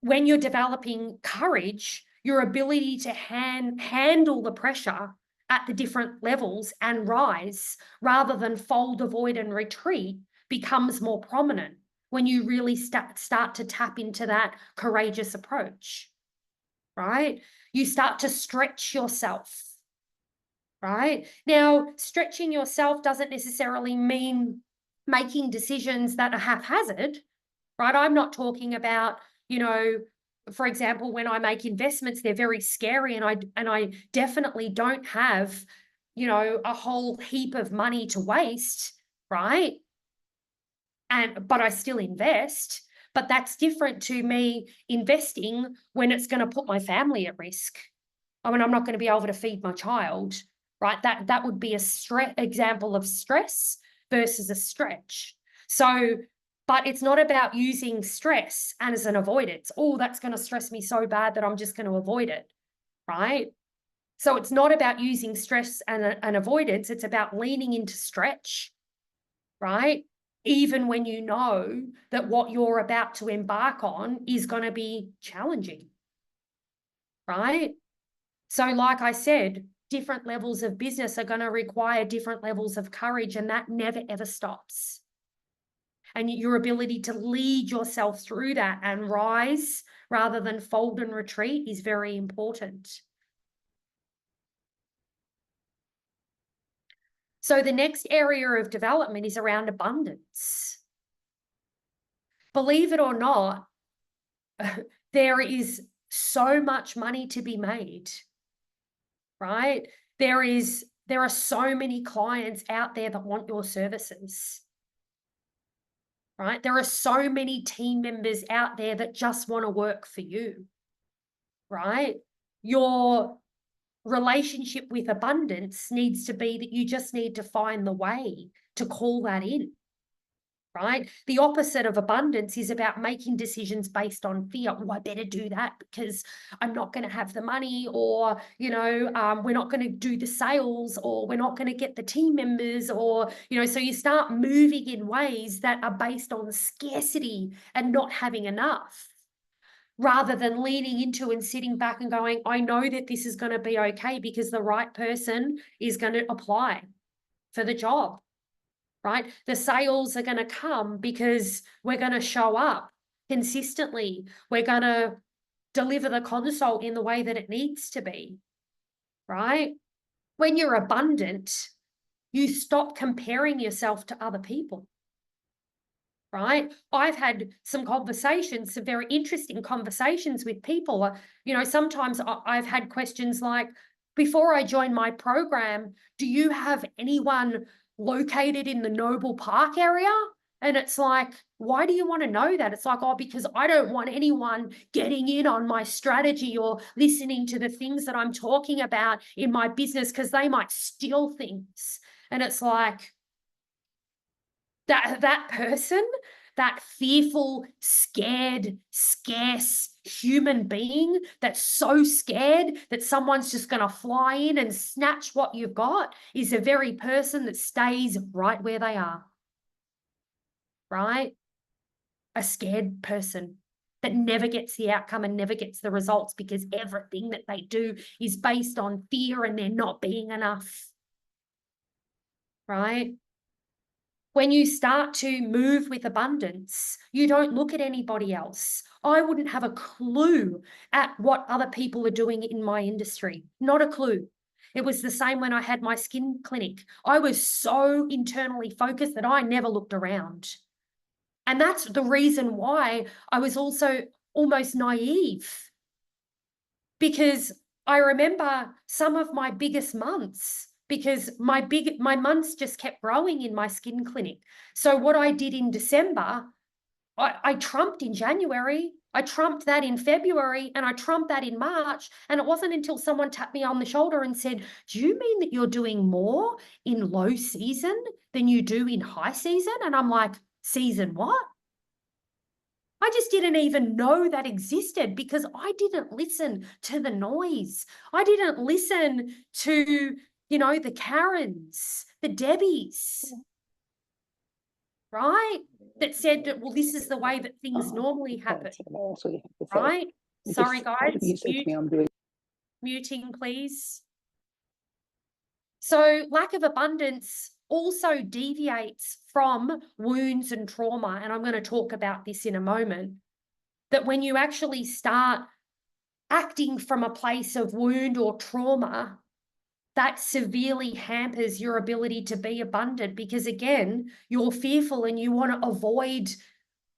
Speaker 1: when you're developing courage, your ability to handle the pressure at the different levels and rise rather than fold, avoid, and retreat becomes more prominent when you really start to tap into that courageous approach, right? You start to stretch yourself, right? Now, stretching yourself doesn't necessarily mean making decisions that are haphazard, right? I'm not talking about, for example, when I make investments, they're very scary, and I definitely don't have, a whole heap of money to waste, right? But I still invest. But that's different to me investing when it's going to put my family at risk. I mean, I'm not going to be able to feed my child, right? That would be a example of stress versus a stretch. So, but it's not about using stress as an avoidance. Oh, that's going to stress me so bad that I'm just going to avoid it, right? So it's not about using stress and avoidance. It's about leaning into stretch, right? Even when you know that what you're about to embark on is going to be challenging, right? So like I said, different levels of business are going to require different levels of courage, and that never, ever stops. And your ability to lead yourself through that and rise rather than fold and retreat is very important. So the next area of development is around abundance. Believe it or not, there is so much money to be made, right? There are so many clients out there that want your services, right? There are so many team members out there that just want to work for you, right? Your relationship with abundance needs to be that you just need to find the way to call that in, right? The opposite of abundance is about making decisions based on fear. Oh, I better do that because I'm not going to have the money, or, we're not going to do the sales, or we're not going to get the team members, or, so you start moving in ways that are based on scarcity and not having enough, rather than leaning into and sitting back and going, I know that this is going to be okay because the right person is going to apply for the job. Right? The sales are going to come because we're going to show up consistently. We're going to deliver the consult in the way that it needs to be, right? When you're abundant, you stop comparing yourself to other people, right? I've had some conversations, some very interesting conversations with people. Sometimes I've had questions like, before I join my program, do you have anyone located in the Noble Park area? And it's like, why do you want to know that? It's like, oh, because I don't want anyone getting in on my strategy or listening to the things that I'm talking about in my business because they might steal things. And it's like, that person, that fearful, scared, scarce human being that's so scared that someone's just going to fly in and snatch what you've got, is the very person that stays right where they are, right? A scared person that never gets the outcome and never gets the results because everything that they do is based on fear and they're not being enough, right? When you start to move with abundance, you don't look at anybody else. I wouldn't have a clue at what other people are doing in my industry. Not a clue. It was the same when I had my skin clinic. I was so internally focused that I never looked around. And that's the reason why I was also almost naive, because I remember some of my biggest months, because my months just kept growing in my skin clinic. So what I did in December, I trumped in January, I trumped that in February, and I trumped that in March. And it wasn't until someone tapped me on the shoulder and said, do you mean that you're doing more in low season than you do in high season? And I'm like, season what? I just didn't even know that existed because I didn't listen to the noise. I didn't listen to, the Karens, the Debbies, right? That said that, well, this is the way that things normally happen, right? Sorry, guys, muting, please. So lack of abundance also deviates from wounds and trauma. And I'm going to talk about this in a moment, that when you actually start acting from a place of wound or trauma, that severely hampers your ability to be abundant because, again, you're fearful and you want to avoid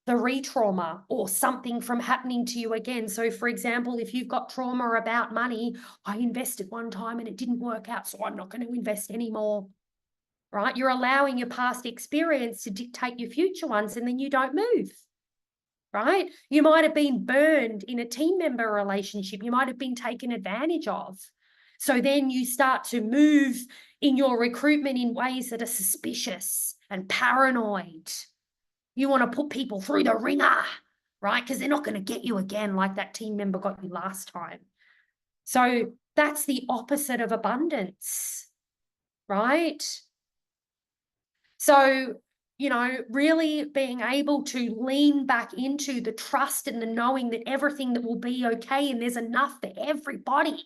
Speaker 1: the re-trauma or something from happening to you again. So, for example, if you've got trauma about money, I invested one time and it didn't work out, so I'm not going to invest anymore, right? You're allowing your past experience to dictate your future ones, and then you don't move, right? You might have been burned in a team member relationship. You might have been taken advantage of. So then you start to move in your recruitment in ways that are suspicious and paranoid. You want to put people through the ringer, right? Because they're not going to get you again like that team member got you last time. So that's the opposite of abundance, right? So, really being able to lean back into the trust and the knowing that everything that will be okay and there's enough for everybody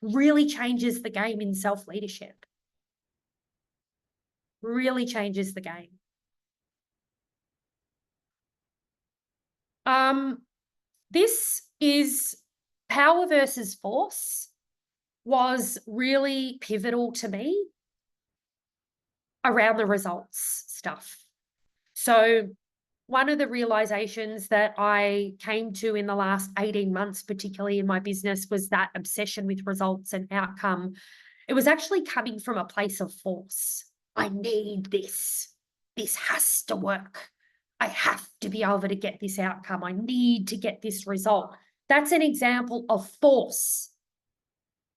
Speaker 1: really changes the game in self-leadership. Really changes the game. This is power versus force was really pivotal to me around the results stuff. So one of the realizations that I came to in the last 18 months, particularly in my business, was that obsession with results and outcome. It was actually coming from a place of force. I need this. This has to work. I have to be able to get this outcome. I need to get this result. That's an example of force,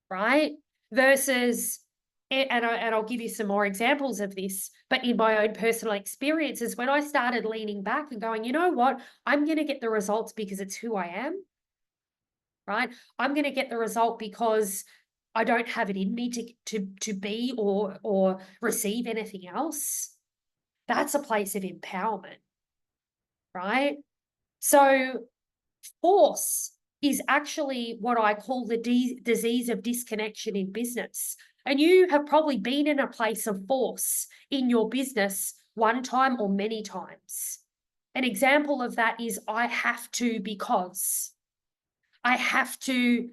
Speaker 1: right? Versus, and I'll give you some more examples of this, but in my own personal experiences, when I started leaning back and going, you know what, I'm going to get the results because it's who I am, right? I'm going to get the result because I don't have it in me to be or receive anything else. That's a place of empowerment, right? So force is actually what I call the disease of disconnection in business. And you have probably been in a place of force in your business one time or many times. An example of that is I have to because I have to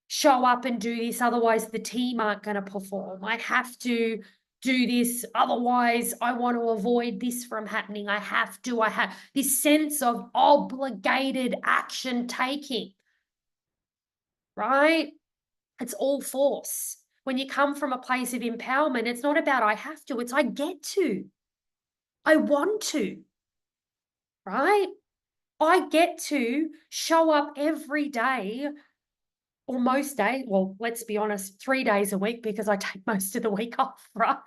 Speaker 1: show up and do this, otherwise the team aren't going to perform. I have to do this, otherwise I want to avoid this from happening. I have this sense of obligated action taking, right? It's all force. When you come from a place of empowerment, it's not about I have to, it's I get to. I want to, right? I get to show up every day or most days, well, let's be honest, 3 days a week because I take most of the week off, right?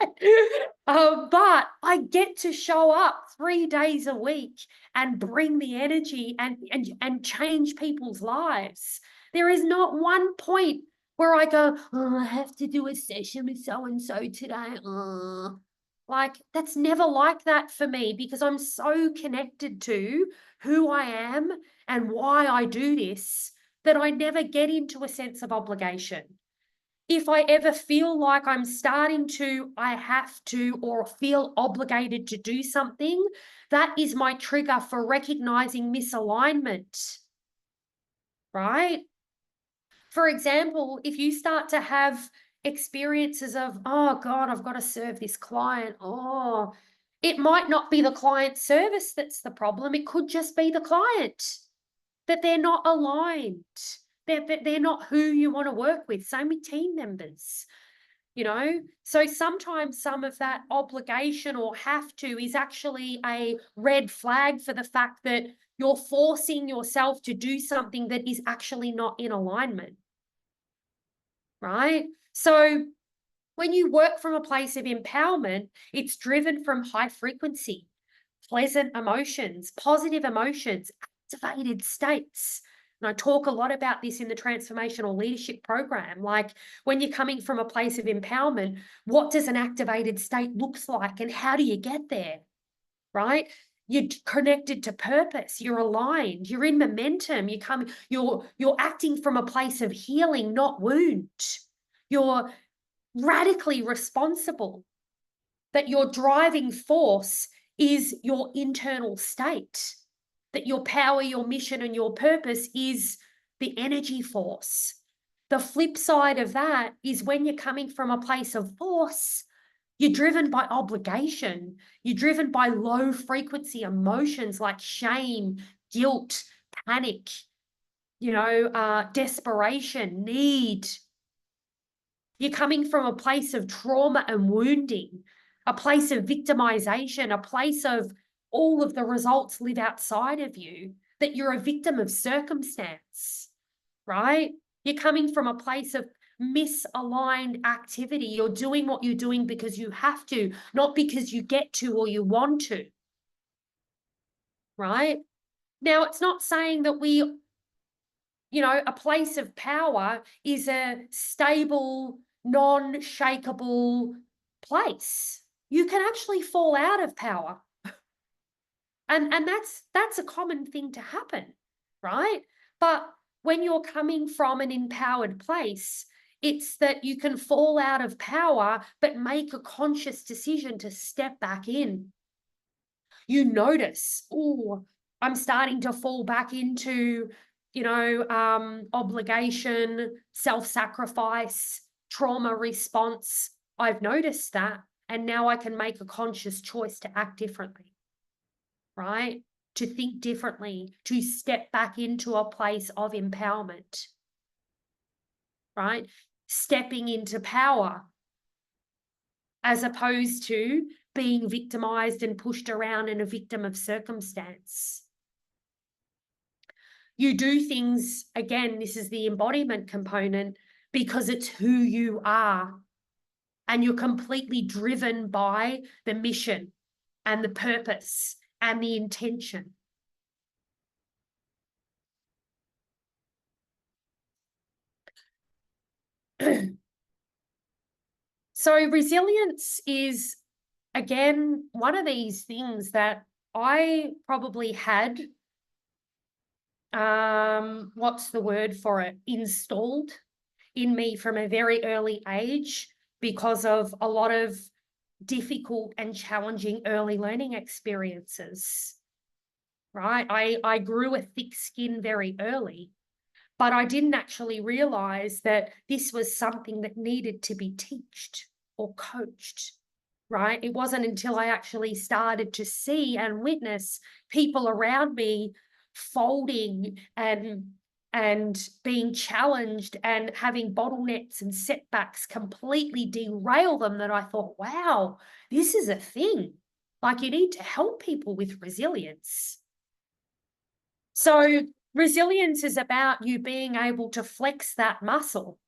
Speaker 1: But I get to show up 3 days a week and bring the energy and change people's lives. There is not one point where I go, oh, I have to do a session with so-and-so today. Like, that's never like that for me because I'm so connected to who I am and why I do this that I never get into a sense of obligation. If I ever feel like I'm starting to, I have to, or feel obligated to do something, that is my trigger for recognizing misalignment, right? For example, if you start to have experiences of, oh God, I've got to serve this client. Oh, it might not be the client service that's the problem. It could just be the client, that they're not aligned. They're not who you want to work with. Same with team members, So sometimes some of that obligation or have to is actually a red flag for the fact that you're forcing yourself to do something that is actually not in alignment, right? So when you work from a place of empowerment, it's driven from high frequency, pleasant emotions, positive emotions, activated states. And I talk a lot about this in the transformational leadership program. Like when you're coming from a place of empowerment, what does an activated state looks like and how do you get there? Right? You're connected to purpose, you're aligned, you're in momentum, you're acting from a place of healing, not wound. You're radically responsible, that your driving force is your internal state, that your power, your mission, and your purpose is the energy force. The flip side of that is when you're coming from a place of force, you're driven by obligation. You're driven by low frequency emotions like shame, guilt, panic, desperation, need. You're coming from a place of trauma and wounding, a place of victimization, a place of all of the results live outside of you, that you're a victim of circumstance, right? You're coming from a place of misaligned activity. You're doing what you're doing because you have to, not because you get to or you want to, right? Now, it's not saying that a place of power is a stable, non-shakeable place. You can actually fall out of power. And that's a common thing to happen, right? But when you're coming from an empowered place, it's that you can fall out of power, but make a conscious decision to step back in. You notice, oh, I'm starting to fall back into, obligation, self-sacrifice, trauma response. I've noticed that. And now I can make a conscious choice to act differently, right? To think differently, to step back into a place of empowerment, right? Stepping into power as opposed to being victimized and pushed around and a victim of circumstance. You do things, again, this is the embodiment component, because it's who you are. And you're completely driven by the mission and the purpose and the intention. So resilience is, again, one of these things that I probably had, what's the word for it, installed in me from a very early age because of a lot of difficult and challenging early learning experiences, right? I grew a thick skin very early, but I didn't actually realize that this was something that needed to be taught or coached, right? It wasn't until I actually started to see and witness people around me folding and being challenged and having bottlenecks and setbacks completely derail them that I thought, wow, this is a thing. Like, you need to help people with resilience. So resilience is about you being able to flex that muscle,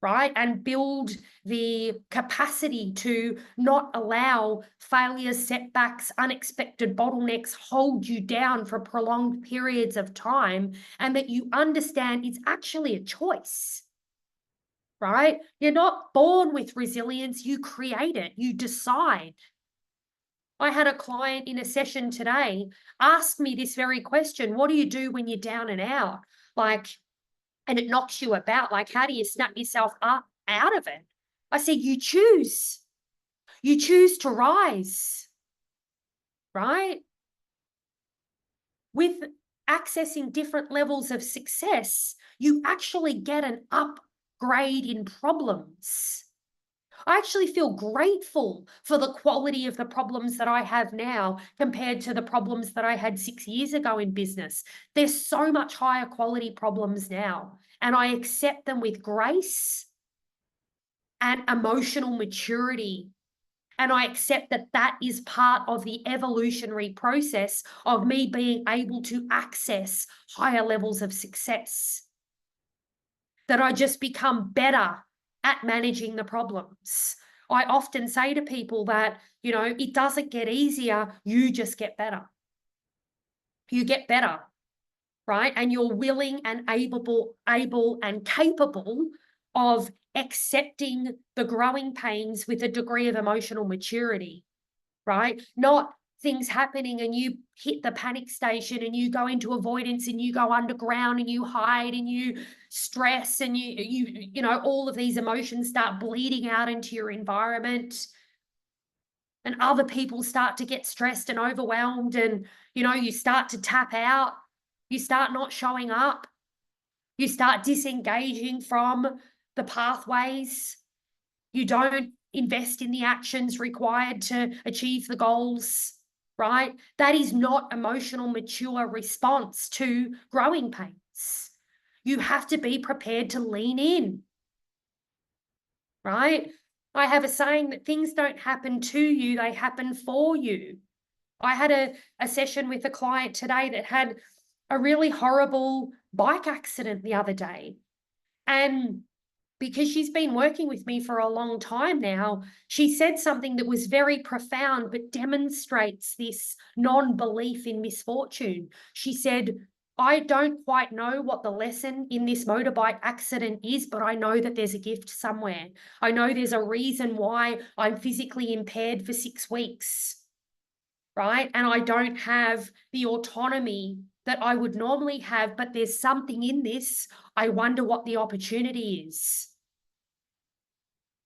Speaker 1: right? And build the capacity to not allow failures, setbacks, unexpected bottlenecks hold you down for prolonged periods of time, and that you understand it's actually a choice, right? You're not born with resilience, you create it, you decide. I had a client in a session today ask me this very question: what do you do when you're down and out? And it knocks you about, like, how do you snap yourself up out of it? I said, you choose to rise, right? With accessing different levels of success, you actually get an upgrade in problems. I actually feel grateful for the quality of the problems that I have now compared to the problems that I had 6 years ago in business. There's so much higher quality problems now, and I accept them with grace and emotional maturity. And I accept that that is part of the evolutionary process of me being able to access higher levels of success. That I just become better at managing the problems. I often say to people that, it doesn't get easier, you just get better. You get better. right? And you're willing and able and capable of accepting the growing pains with a degree of emotional maturity, right? Not things happening and you hit the panic station and you go into avoidance and you go underground and you hide and you stress and you know, all of these emotions start bleeding out into your environment, and other people start to get stressed and overwhelmed, and you know, you start to tap out, you start not showing up, you start disengaging from the pathways, you don't invest in the actions required to achieve the goals, right? That is not emotional mature response to growing pains. You have to be prepared to lean in, right? I have a saying that things don't happen to you, they happen for you. I had a session with a client today that had a really horrible bike accident the other day. And because she's been working with me for a long time now, she said something that was very profound but demonstrates this non-belief in misfortune. She said, I don't quite know what the lesson in this motorbike accident is, but I know that there's a gift somewhere. I know there's a reason why I'm physically impaired for 6 weeks, right? And I don't have the autonomy that I would normally have, but there's something in this. I wonder what the opportunity is.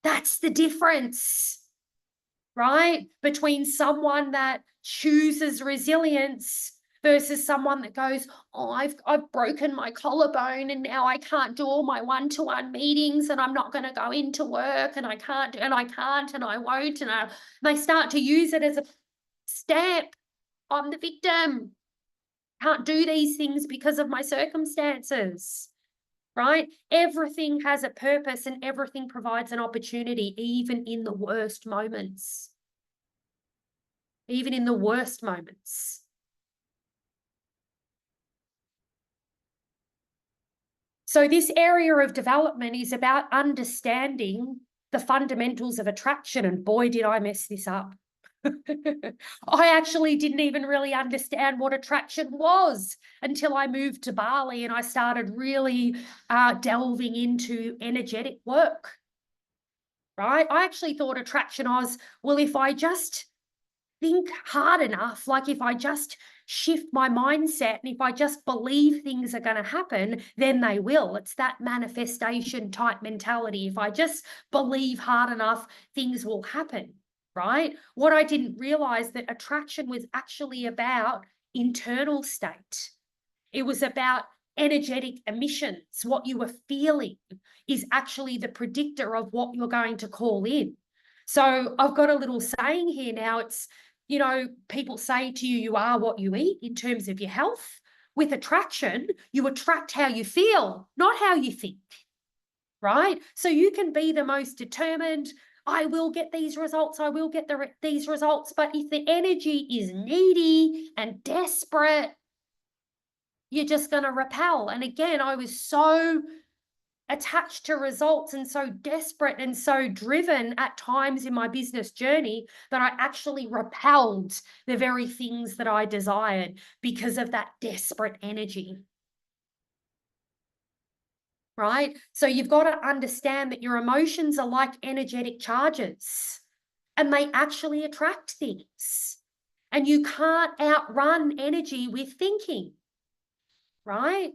Speaker 1: That's the difference, right? Between someone that chooses resilience versus someone that goes, oh, I've broken my collarbone and now I can't do all my one-to-one meetings and I'm not going to go into work and I can't and I won't. And they start to use it as a stamp. I'm the victim. Can't do these things because of my circumstances, right? Everything has a purpose and everything provides an opportunity, even in the worst moments. Even in the worst moments. So this area of development is about understanding the fundamentals of attraction. And boy, did I mess this up. I actually didn't even really understand what attraction was until I moved to Bali and I started really delving into energetic work, right? I actually thought attraction was, well, if I just think hard enough, like if I just shift my mindset and if I just believe things are going to happen, then they will. It's that manifestation type mentality. If I just believe hard enough, things will happen, right? What I didn't realize that attraction was actually about internal state. It was about energetic emissions. What you were feeling is actually the predictor of what you're going to call in. So I've got a little saying here now. It's, you know, people say to you, you are what you eat in terms of your health. With attraction, you attract how you feel, not how you think, right? So you can be the most determined, I will get these results, I will get these results. But if the energy is needy and desperate, you're just going to repel. And again, I was so attached to results and so desperate and so driven at times in my business journey that I actually repelled the very things that I desired because of that desperate energy. Right? So you've got to understand that your emotions are like energetic charges and they actually attract things. And you can't outrun energy with thinking, right?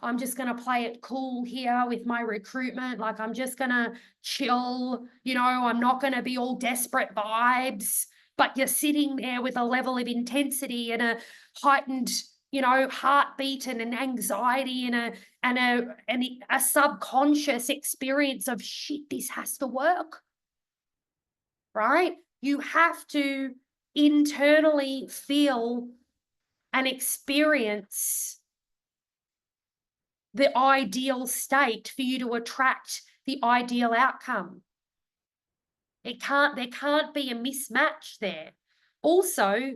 Speaker 1: I'm just going to play it cool here with my recruitment. Like, I'm just going to chill. You know, I'm not going to be all desperate vibes, but you're sitting there with a level of intensity and a heightened, you know, heartbeat and an anxiety and a subconscious experience of shit, this has to work, right? You have to internally feel and experience the ideal state for you to attract the ideal outcome. There can't be a mismatch there. Also,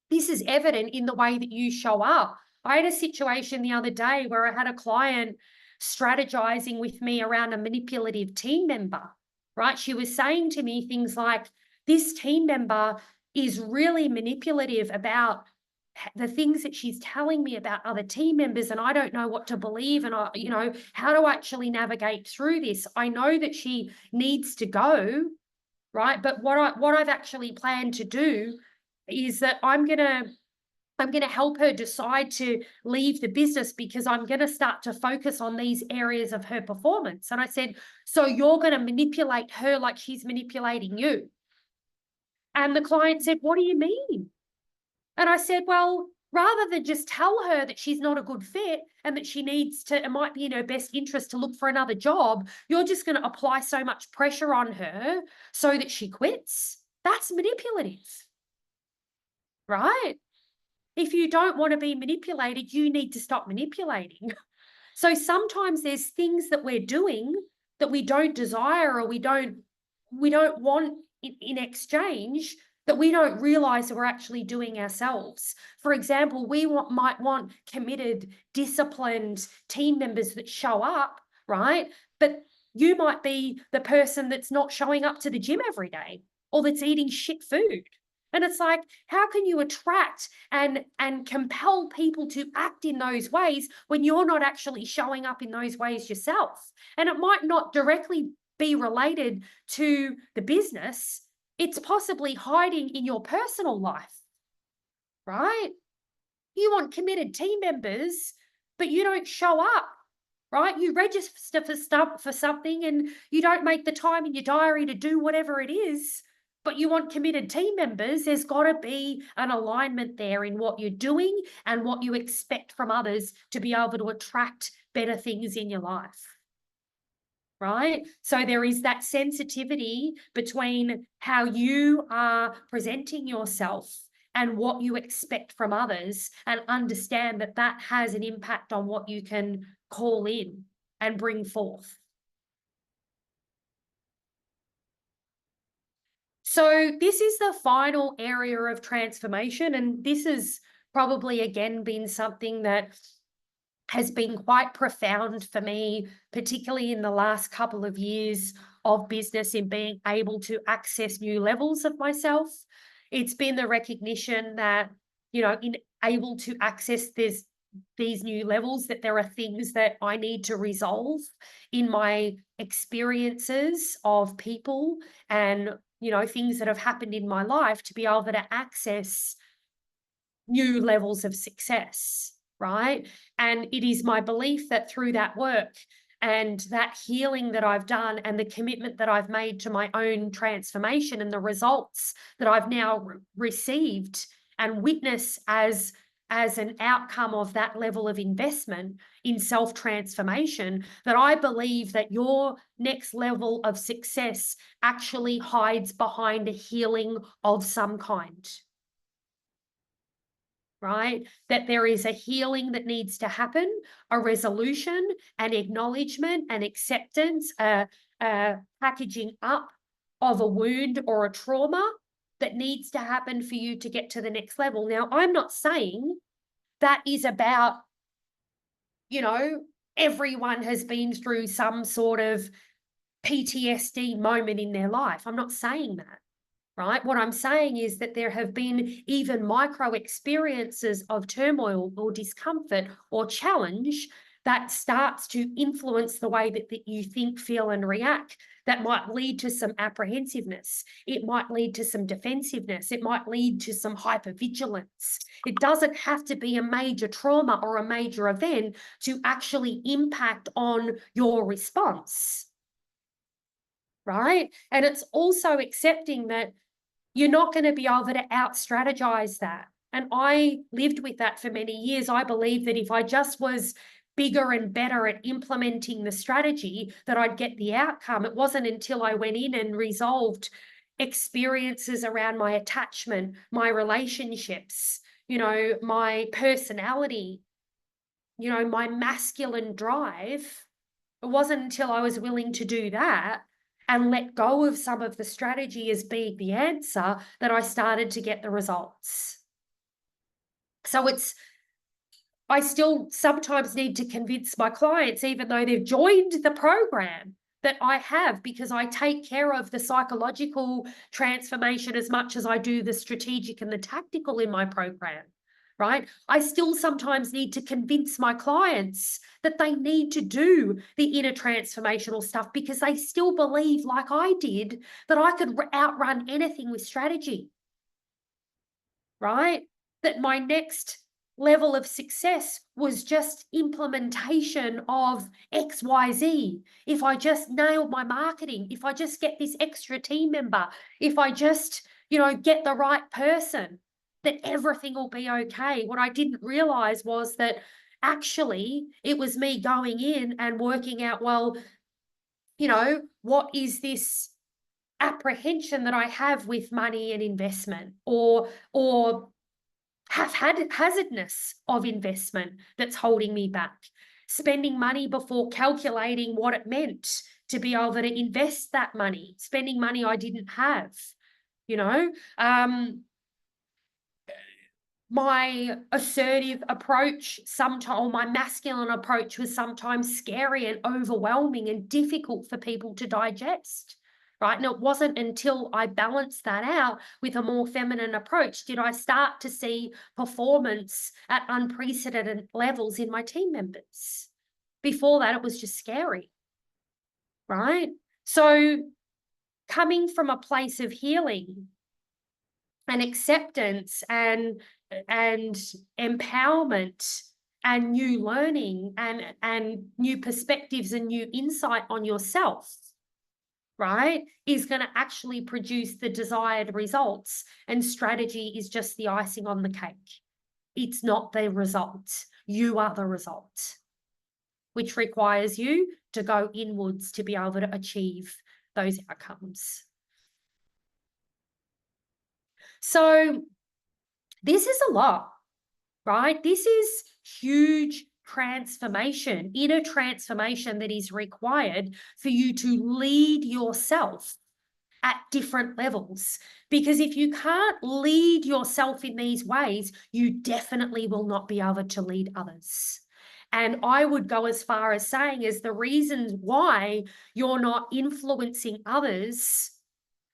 Speaker 1: this is evident in the way that you show up. I had a situation the other day where I had a client strategizing with me around a manipulative team member, right? She was saying to me things like, this team member is really manipulative about the things that she's telling me about other team members, and I don't know what to believe, and how do I actually navigate through this? I know that she needs to go, right? But what I've actually planned to do is that I'm gonna help her decide to leave the business, because I'm going to start to focus on these areas of her performance. And I said, so you're going to manipulate her like she's manipulating you? And the client said, what do you mean? And I said, well, rather than just tell her that she's not a good fit and that she needs to, it might be in her best interest to look for another job, you're just going to apply so much pressure on her so that she quits. That's manipulative, right? If you don't want to be manipulated, you need to stop manipulating. So sometimes there's things that we're doing that we don't desire, or we don't want in exchange, that we don't realize that we're actually doing ourselves. For example, we might want committed, disciplined team members that show up, right? But you might be the person that's not showing up to the gym every day, or that's eating shit food. And it's like, how can you attract and compel people to act in those ways when you're not actually showing up in those ways yourself? And it might not directly be related to the business. It's possibly hiding in your personal life, right? You want committed team members, but you don't show up, right? You register for something and you don't make the time in your diary to do whatever it is, but you want committed team members. There's got to be an alignment there in what you're doing and what you expect from others to be able to attract better things in your life, right? So there is that sensitivity between how you are presenting yourself and what you expect from others, and understand that that has an impact on what you can call in and bring forth. So this is the final area of transformation, and this has probably again been something that has been quite profound for me, particularly in the last couple of years of business, in being able to access new levels of myself. It's been the recognition that, in able to access these new levels, that there are things that I need to resolve in my experiences of people, and things that have happened in my life, to be able to access new levels of success, right? And it is my belief that through that work and that healing that I've done, and the commitment that I've made to my own transformation, and the results that I've now received and witnessed as an outcome of that level of investment in self-transformation, that I believe that your next level of success actually hides behind a healing of some kind, right? That there is a healing that needs to happen, a resolution, an acknowledgement, an acceptance, a packaging up of a wound or a trauma that needs to happen for you to get to the next level. Now, I'm not saying that is about, everyone has been through some sort of PTSD moment in their life. I'm not saying that, right? What I'm saying is that there have been even micro experiences of turmoil or discomfort or challenge that starts to influence the way that you think, feel, and react, that might lead to some apprehensiveness. It might lead to some defensiveness. It might lead to some hypervigilance. It doesn't have to be a major trauma or a major event to actually impact on your response, right? And it's also accepting that you're not going to be able to out-strategize that. And I lived with that for many years. I believed that if I just was bigger and better at implementing the strategy, that I'd get the outcome. It wasn't until I went in and resolved experiences around my attachment, my relationships, my personality, my masculine drive. It wasn't until I was willing to do that and let go of some of the strategy as being the answer that I started to get the results. So I still sometimes need to convince my clients, even though they've joined the program, that I have, because I take care of the psychological transformation as much as I do the strategic and the tactical in my program, right? I still sometimes need to convince my clients that they need to do the inner transformational stuff because they still believe, like I did, that I could outrun anything with strategy, right? That my next level of success was just implementation of XYZ. If I just nailed my marketing, if I just get this extra team member, if I just, get the right person, that everything will be okay. What I didn't realize was that actually it was me going in and working out, well, what is this apprehension that I have with money and investment, or haphazardness of investment that's holding me back, spending money before calculating what it meant to be able to invest that money, spending money I didn't have, my assertive approach sometimes, or my masculine approach, was sometimes scary and overwhelming and difficult for people to digest, right? And it wasn't until I balanced that out with a more feminine approach did I start to see performance at unprecedented levels in my team members. Before that, it was just scary, right? So coming from a place of healing and acceptance and empowerment and new learning and new perspectives and new insight on yourself, right, is going to actually produce the desired results. And strategy is just the icing on the cake. It's not the result. You are the result, which requires you to go inwards to be able to achieve those outcomes. So this is a lot, right? This is huge transformation, inner transformation that is required for you to lead yourself at different levels. Because if you can't lead yourself in these ways, you definitely will not be able to lead others. And I would go as far as saying is the reasons why you're not influencing others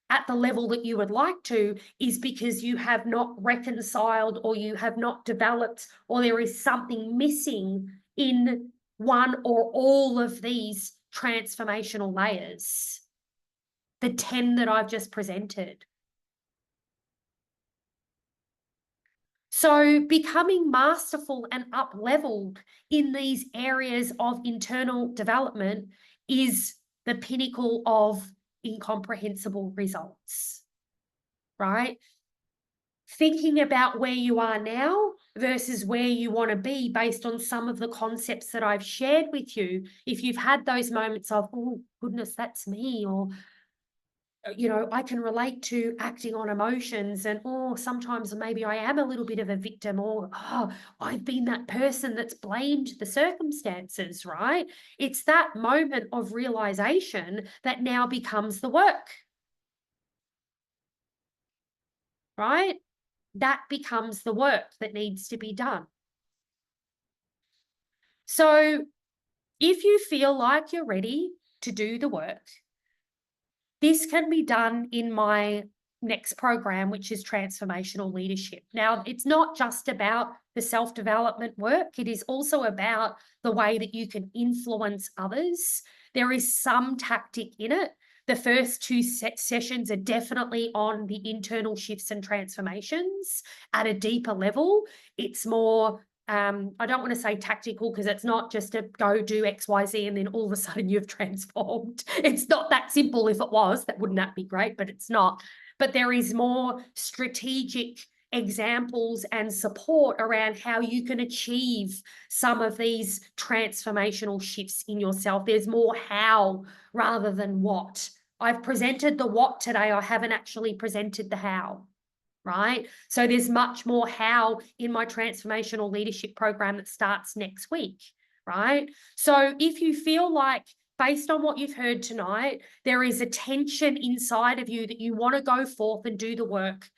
Speaker 1: at the level that you would like to is because you have not reconciled, or you have not developed, or there is something missing in one or all of these transformational layers, the 10 that I've just presented. So becoming masterful and up-leveled in these areas of internal development is the pinnacle of incomprehensible results, right? Thinking about where you are now versus where you want to be based on some of the concepts that I've shared with you. If you've had those moments of, oh, goodness, that's me, or, I can relate to acting on emotions, and, oh, sometimes maybe I am a little bit of a victim, or, oh, I've been that person that's blamed the circumstances, right? It's that moment of realization that now becomes the work, right? That becomes the work that needs to be done. So if you feel like you're ready to do the work, this can be done in my next program, which is Transformational Leadership. Now, it's not just about the self-development work. It is also about the way that you can influence others. There is some tactic in it. The first two sessions are definitely on the internal shifts and transformations at a deeper level. It's more, I don't want to say tactical, because it's not just to go do XYZ and then all of a sudden you've transformed. It's not that simple. If it was, wouldn't that be great? But it's not. But there is more strategic examples and support around how you can achieve some of these transformational shifts in yourself. There's more how rather than what. I've presented the what today. I haven't actually presented the how, right? So there's much more how in my transformational leadership program that starts next week, right? So if you feel like, based on what you've heard tonight, there is a tension inside of you that you want to go forth and do the work,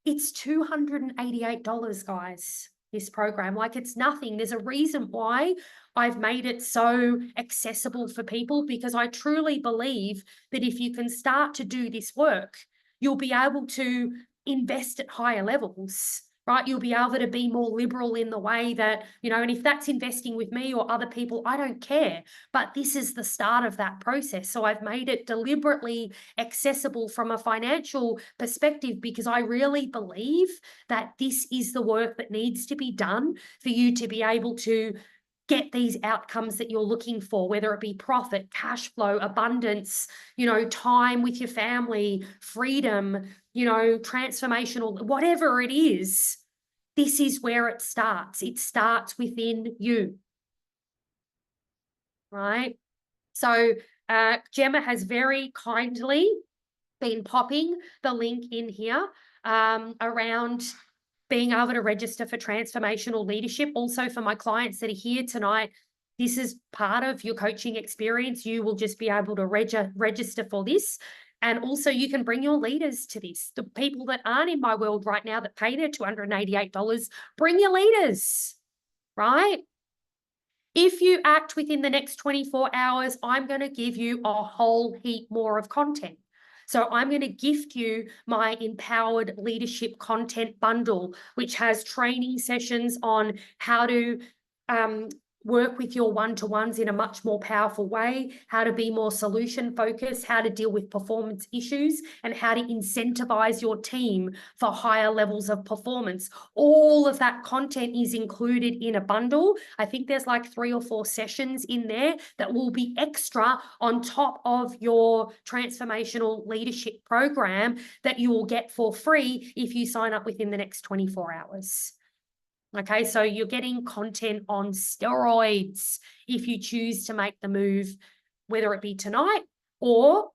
Speaker 1: it's $288, guys, this program. Like, it's nothing. There's a reason why I've made it so accessible for people, because I truly believe that if you can start to do this work, you'll be able to invest at higher levels, right? You'll be able to be more liberal in the way that, you know, and if that's investing with me or other people, I don't care. But this is the start of that process. So I've made it deliberately accessible from a financial perspective because I really believe that this is the work that needs to be done for you to be able to get these outcomes that you're looking for, whether it be profit, cash flow, abundance, you know, time with your family, freedom, you know, transformational, whatever it is. This is where it starts. It starts within you, right? So Gemma has very kindly been popping the link in here around being able to register for transformational leadership. Also, for my clients that are here tonight, this is part of your coaching experience. You will just be able to register for this. And also, you can bring your leaders to this. The people that aren't in my world right now that pay their $288, bring your leaders, right? If you act within the next 24 hours, I'm going to give you a whole heap more of content. So I'm going to gift you my Empowered Leadership Content Bundle, which has training sessions on how to work with your one-to-ones in a much more powerful way, how to be more solution focused, how to deal with performance issues, and how to incentivize your team for higher levels of performance. All of that content is included in a bundle. I think there's like 3 or 4 sessions in there that will be extra on top of your transformational leadership program that you will get for free if you sign up within the next 24 hours. Okay, so you're getting content on steroids if you choose to make the move, whether it be tonight or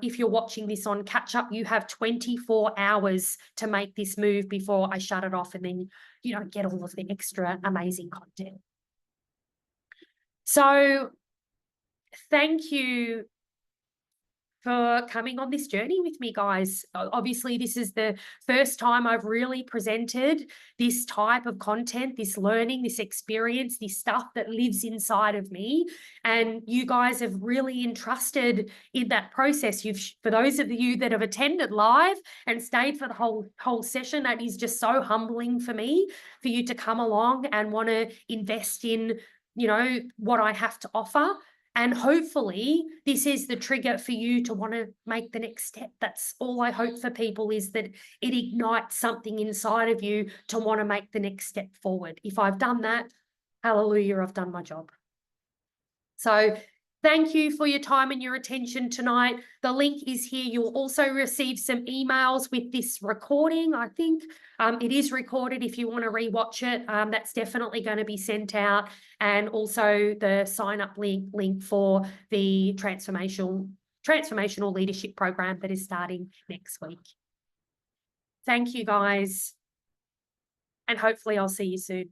Speaker 1: if you're watching this on catch up, you have 24 hours to make this move before I shut it off and then you don't get all of the extra amazing content. So thank you for coming on this journey with me, guys. Obviously, this is the first time I've really presented this type of content, this learning, this experience, this stuff that lives inside of me. And you guys have really entrusted in that process. For those of you that have attended live and stayed for the whole session, that is just so humbling for me, for you to come along and want to invest in, you know, what I have to offer. And hopefully this is the trigger for you to want to make the next step. That's all I hope for people, is that it ignites something inside of you to want to make the next step forward. If I've done that, hallelujah, I've done my job. So thank you for your time and your attention tonight. The link is here. You'll also receive some emails with this recording. I think it is recorded. If you want to rewatch it, that's definitely going to be sent out. And also the sign up link for the transformational leadership program that is starting next week. Thank you, guys. And hopefully I'll see you soon.